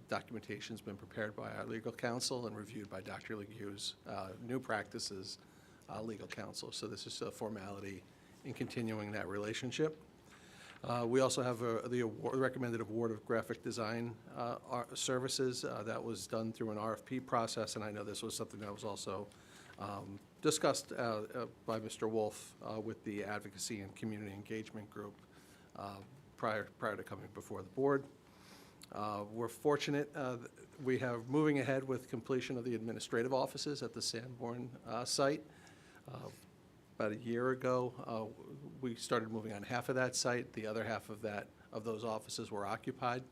Documentation's been prepared by our legal counsel and reviewed by Dr. Legue's new practice's legal counsel. So this is a formality in continuing that relationship. We also have the recommended award of graphic design services that was done through an RFP process, and I know this was something that was also discussed by Mr. Wolf with the Advocacy and Community Engagement Group prior to coming before the board. We're fortunate we have moving ahead with completion of the administrative offices at the Sanborn site. About a year ago, we started moving on half of that site. The other half of those offices were occupied.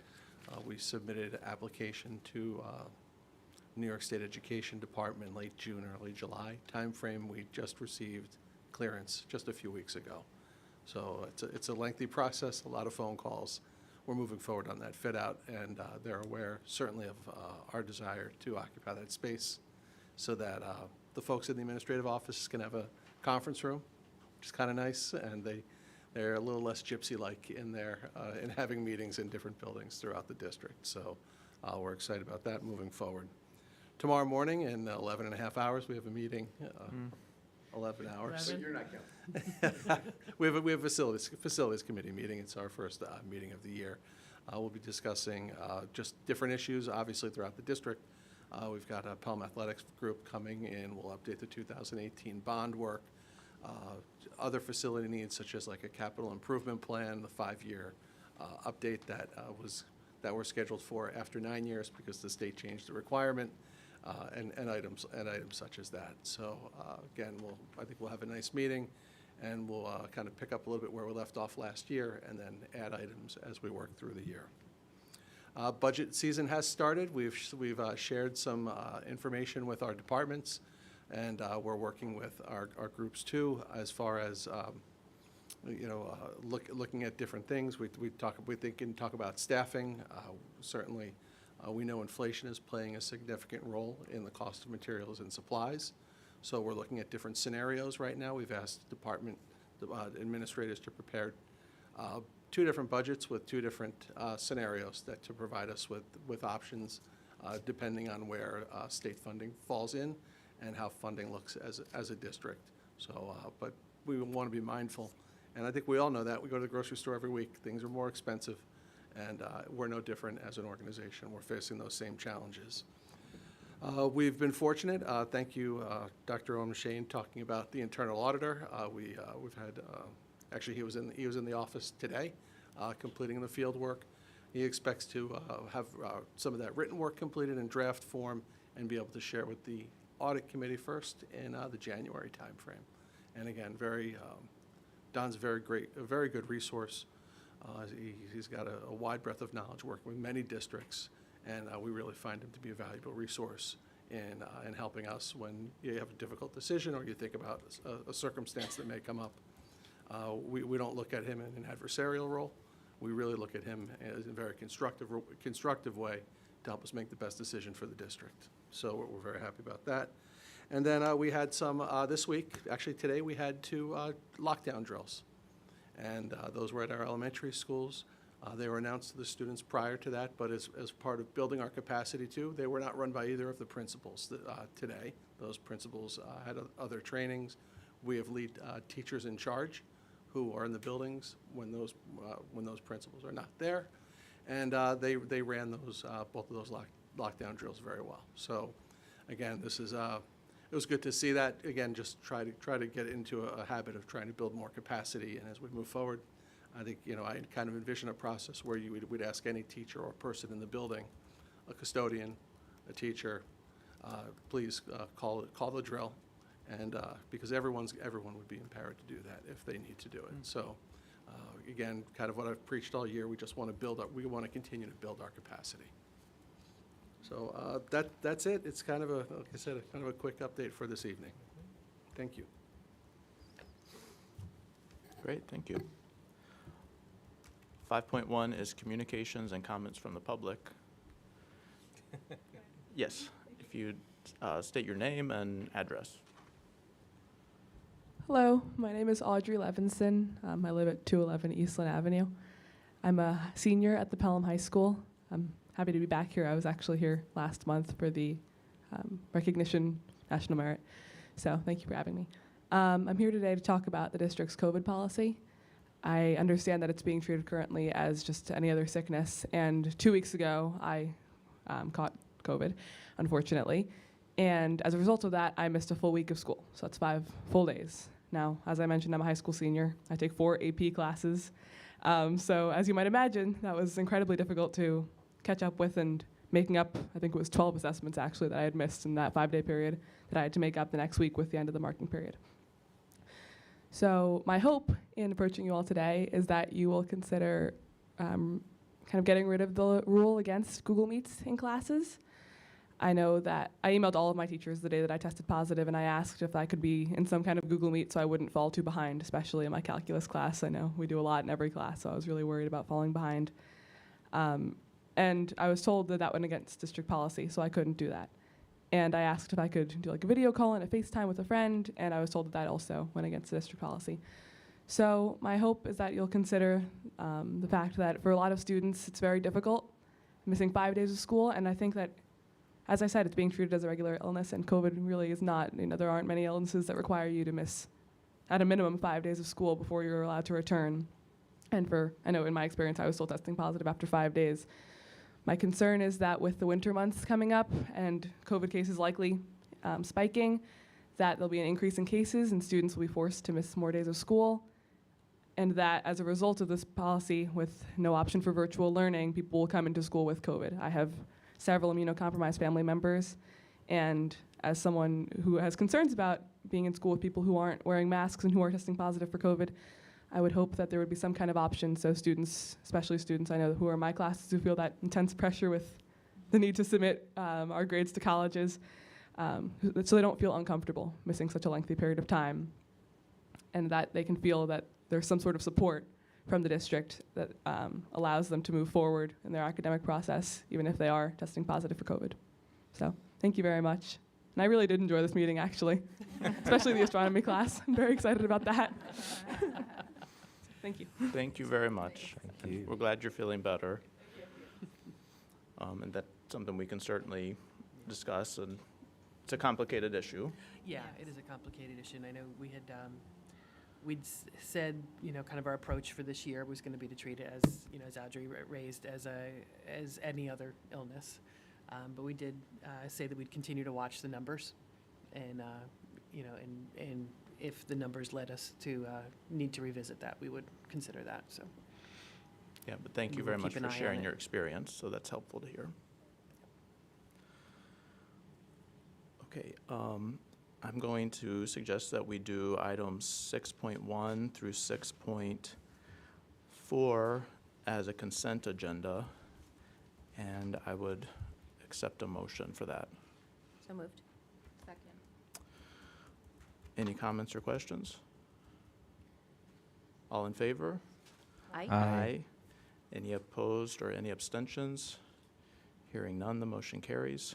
We submitted an application to New York State Education Department in late June, early July timeframe. We just received clearance just a few weeks ago. So it's a lengthy process, a lot of phone calls. We're moving forward on that fit out, and they're aware certainly of our desire to occupy that space so that the folks in the administrative office can have a conference room, which is kind of nice, and they're a little less gypsy-like in there in having meetings in different buildings throughout the district. So we're excited about that moving forward. Tomorrow morning in 11 and a half hours, we have a meeting. 11 hours. 11. you're not counting. We have a facilities committee meeting. It's our first meeting of the year. We'll be discussing just different issues, obviously, throughout the district. We've got a Pelham Athletics group coming in. We'll update the 2018 bond work. Other facility needs, such as like a capital improvement plan, the 5-year update that were scheduled for after 9 years because the state changed the requirement. And items such as that. So again, I think we'll have a nice meeting, and we'll kind of pick up a little bit where we left off last year, and then add items as we work through the year. Budget season has started. We've shared some information with our departments, and we're working with our groups too, as far as looking at different things. We can talk about staffing. Certainly. We know inflation is playing a significant role in the cost of materials and supplies. So we're looking at different scenarios right now. We've asked department administrators to prepare 2 different budgets with 2 different scenarios to provide us with options depending on where state funding falls in and how funding looks as a district. So, but we want to be mindful. And I think we all know that. We go to the grocery store every week. Things are more expensive. And we're no different as an organization. We're facing those same challenges. We've been fortunate. Thank you, Dr. O'Shane, talking about the internal auditor. We've had actually he was in the office today, completing the field work. He expects to have some of that written work completed in draft form and be able to share with the audit committee first in the January timeframe. And again, Don's a very good resource. He's got a wide breadth of knowledge, working with many districts, and we really find him to be a valuable resource in helping us when you have a difficult decision or you think about a circumstance that may come up. We don't look at him in an adversarial role. We really look at him as a very constructive way to help us make the best decision for the district. So we're very happy about that. And then we had some this week, actually today, we had 2 lockdown drills. And those were at our elementary schools. They were announced to the students prior to that, but as part of building our capacity too, they were not run by either of the principals today. Those principals had other trainings. We have lead teachers in charge who are in the buildings when those principals are not there. And they ran both of those lockdown drills very well. So again, it was good to see that. Again, just try to get into a habit of trying to build more capacity. And as we move forward, I think, I kind of envision a process where we'd ask any teacher or person in the building, a custodian, a teacher, please call the drill. And because everyone would be empowered to do that if they need to do it. So again, kind of what I've preached all year, we just want to we want to continue to build our capacity. So that's it. It's kind of like I said, kind of a quick update for this evening. Thank you. Great, thank you. 5.1 is communications and comments from the public. Yes, if you state your name and address. Hello, my name is Audrey Levinson. I live at 211 Eastland Avenue. I'm a senior at the Pelham High School. I'm happy to be back here. I was actually here last month for the recognition National Merit. So thank you for having me. I'm here today to talk about the district's COVID policy. I understand that it's being treated currently as just any other sickness, and 2 weeks ago I caught COVID, unfortunately, and as a result of that I missed a full week of school, so that's 5 full days. Now, as I mentioned, I'm a high school senior. I take 4 AP classes, so as you might imagine, that was incredibly difficult to catch up with, and making up, I think it was 12 assessments actually that I had missed in that 5-day period that I had to make up the next week with the end of the marking period. So my hope in approaching you all today is that you will consider kind of getting rid of the rule against Google Meets in classes. I know that I emailed all of my teachers the day that I tested positive, and I asked if I could be in some kind of Google Meet so I wouldn't fall too behind, especially in my calculus class. I know we do a lot in every class, so I was really worried about falling behind. And I was told that that went against district policy, so I couldn't do that. And I asked if I could do like a video call and a FaceTime with a friend, and I was told that that also went against the district policy. So my hope is that you'll consider the fact that for a lot of students it's very difficult, missing 5 days of school, and I think that, as I said, it's being treated as a regular illness, and COVID really is not. There aren't many illnesses that require you to miss, at a minimum, 5 days of school before you're allowed to return. And I know in my experience, I was still testing positive after 5 days. My concern is that with the winter months coming up and COVID cases likely spiking, that there'll be an increase in cases and students will be forced to miss more days of school, and that as a result of this policy with no option for virtual learning, people will come into school with COVID. I have several immunocompromised family members, and as someone who has concerns about being in school with people who aren't wearing masks and who are testing positive for COVID, I would hope that there would be some kind of option so students, especially students I know who are in my classes who feel that intense pressure with the need to submit our grades to colleges, so they don't feel uncomfortable missing such a lengthy period of time, and that they can feel that there's some sort of support from the district that allows them to move forward in their academic process, even if they are testing positive for COVID. So thank you very much. And I really did enjoy this meeting, actually, especially the astronomy class. I'm very excited about that. Thank you. Thank you very much. Thank you. We're glad you're feeling better. And that's something we can certainly discuss, and it's a complicated issue. Yeah, it is a complicated issue, and I know we had, said, kind of our approach for this year was going to be to treat it as, as Audrey raised, as any other illness. But we did say that we'd continue to watch the numbers, and, and if the numbers led us to need to revisit that, we would consider that, so. Yeah, but thank you We'll very keep much an for eye on sharing it. your experience, so that's helpful to hear. Okay, I'm going to suggest that we do items 6.1 through 6.4 as a consent agenda, and I would accept a motion for that. So moved. Second. Any comments or questions? All in favor? Aye. Any opposed or any abstentions? Hearing none, the motion carries.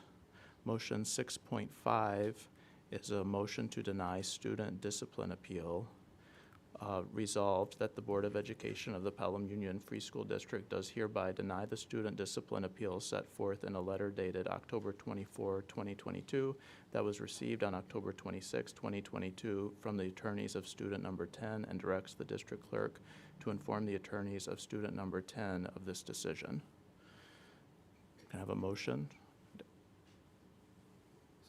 Motion 6.5 is a motion to deny student discipline appeal. Resolved that the Board of Education of the Pelham Union Free School District does hereby deny the student discipline appeal set forth in a letter dated October 24, 2022, that was received on October 26, 2022, from the attorneys of student number 10, and directs the district clerk to inform the attorneys of student number 10 of this decision. Can I have a motion?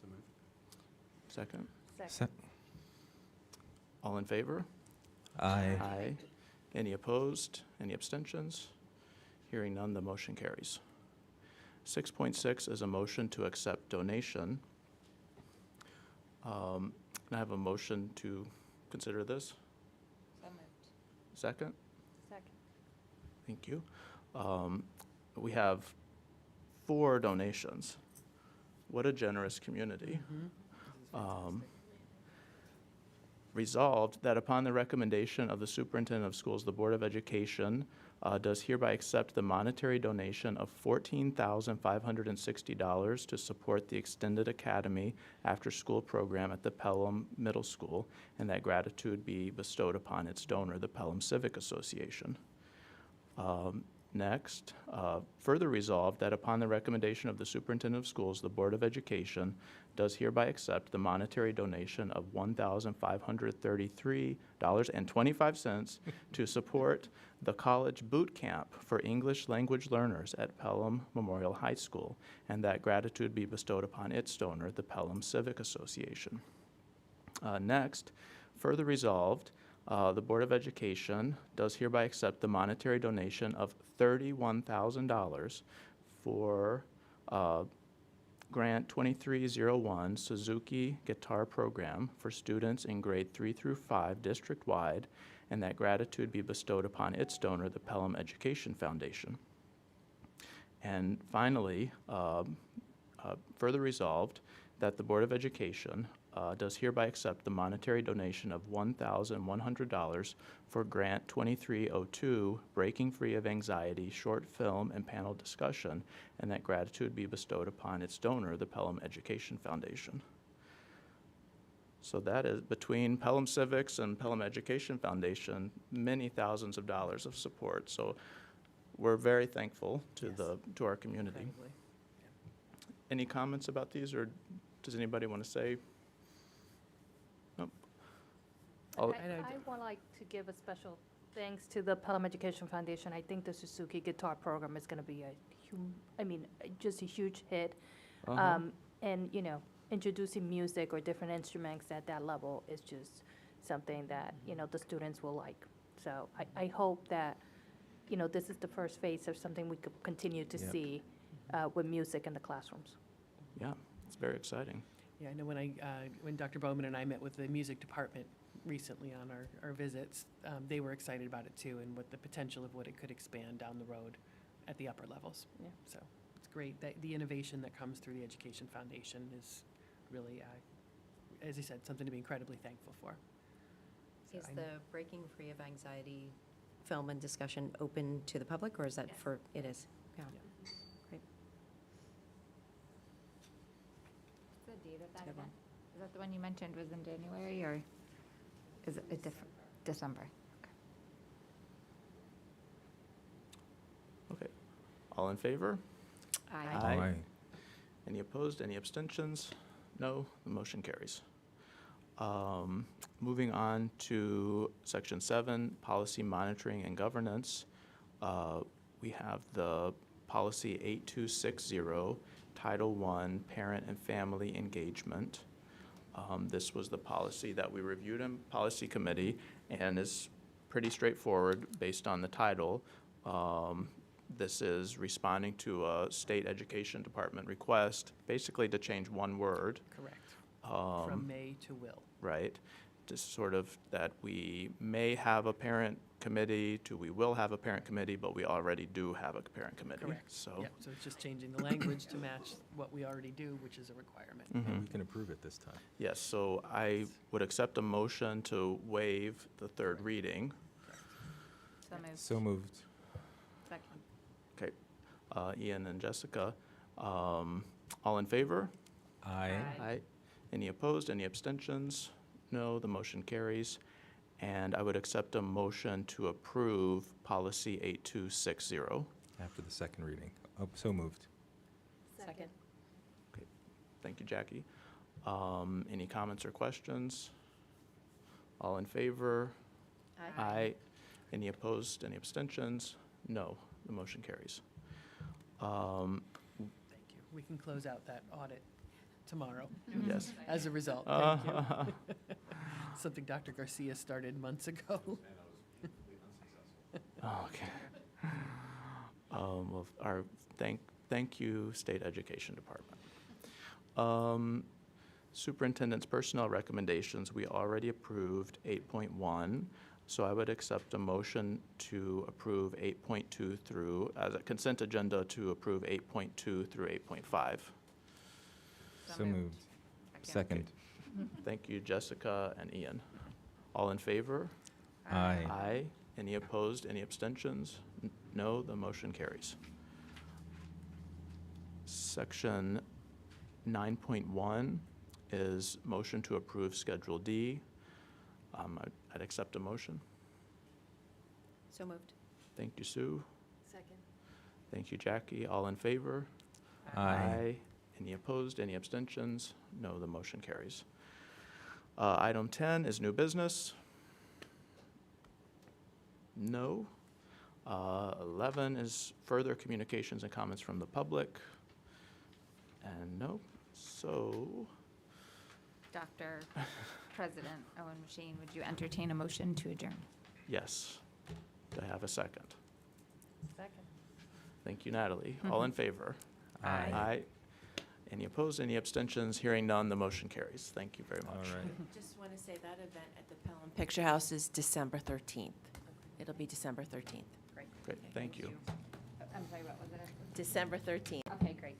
So moved. Second? Second. All in favor? Aye. Any opposed? Any abstentions? Hearing none, the motion carries. 6.6 is a motion to accept donation. Can I have a motion to consider this? So moved. Second? Second. Thank you. We have 4 donations. What a generous community. Resolved that upon the recommendation of the Superintendent of Schools, the Board of Education does hereby accept the monetary donation of $14,560 to support the Extended Academy after-school program at the Pelham Middle School, and that gratitude be bestowed upon its donor, the Pelham Civic Association. Next, further resolved that upon the recommendation of the Superintendent of Schools, the Board of Education does hereby accept the monetary donation of $1,533.25 to support the college boot camp for English language learners at Pelham Memorial High School, and that gratitude be bestowed upon its donor, the Pelham Civic Association. Next, further resolved, the Board of Education does hereby accept the monetary donation of $31,000 for Grant 2301 Suzuki Guitar Program for students in grade 3 through 5 district-wide, and that gratitude be bestowed upon its donor, the Pelham Education Foundation. And finally, further resolved that the Board of Education does hereby accept the monetary donation of $1,100 for Grant 2302, Breaking Free of Anxiety, short film and panel discussion, and that gratitude be bestowed upon its donor, the Pelham Education Foundation. So that is, between Pelham Civics and Pelham Education Foundation, many thousands of dollars of support. So we're very thankful to to our community. Incredibly. Any comments about these, or does anybody want to say? Nope. I I'll- would like to give a special thanks to the Pelham Education Foundation. I think the Suzuki Guitar Program is going to be just a huge hit. And, you know, introducing music or different instruments at that level is just something that, you know, the students will like. So I hope that, you know, this is the first phase of something we could continue to see with music in the classrooms. Yeah, it's very exciting. Yeah, I know when Dr. Bowman and I met with the music department recently on our visits, they were excited about it too, and what the potential of what it could expand down the road at the upper levels. Yeah. So it's great that the innovation that comes through the Education Foundation is really, as you said, something to be incredibly thankful for. So Is I know- the Breaking Free of Anxiety film and discussion open to the public, or is that for, it is? Yeah. Great. What's the date of that Good one. event? Is that the one you mentioned was in January, or is it a different, December? Okay. All in favor? Aye. Any opposed? Any abstentions? No. The motion carries. Moving on to Section 7, Policy Monitoring and Governance. We have the Policy 8260, Title I, Parent and Family Engagement. This was the policy that we reviewed in Policy Committee and is pretty straightforward based on the title. This is responding to a state education department request, basically to change one word. Correct. From may to will. right? Just sort of that we may have a parent committee to we will have a parent committee, but we already do have a parent committee. Correct. So, Yep, so it's just changing the language to match what we already do, which is a requirement. And we can approve it this time. yes, so I would accept a motion to waive the third reading. So moved. So moved. Second. Okay, Ian and Jessica, all in favor? Aye. Aye. Any opposed, any abstentions? No, the motion carries. And I would accept a motion to approve policy 8260. After the second reading. Oh, so moved. Second. Thank you, Jackie. Any comments or questions? All in favor? Aye. Any opposed, any abstentions? No, the motion carries. Thank you. We can close out that audit tomorrow Yes. as a result. Thank you. Something Dr. Garcia started months ago. Oh, okay. Well, thank you, State Education Department. Superintendent's personnel recommendations, we already approved 8.1, so I would accept a motion to approve 8.2 through, as a consent agenda to approve 8.2 through 8.5. So moved. Second. Thank you, Jessica and Ian. All in favor? Aye. Aye. Any opposed, any abstentions? No, the motion carries. Section 9.1 is motion to approve Schedule D. I'd accept a motion. So moved. Thank you, Sue. Second. Thank you, Jackie. All in favor? Aye. Any opposed, any abstentions? No, the motion carries. Item 10 is new business. No. 11 is further communications and comments from the public. And no. So, Dr. President Owen Machine, would you entertain a motion to adjourn? yes. Do I have a second? Second. Thank you, Natalie. All in favor? Aye. Aye. Any opposed, any abstentions? Hearing none, the motion carries. Thank you very All much. right. Just want to say that event at the Pelham Picture House is December 13th. It'll be December 13th. Great, thank you. I'm sorry, what was it? December 13th. Okay, great.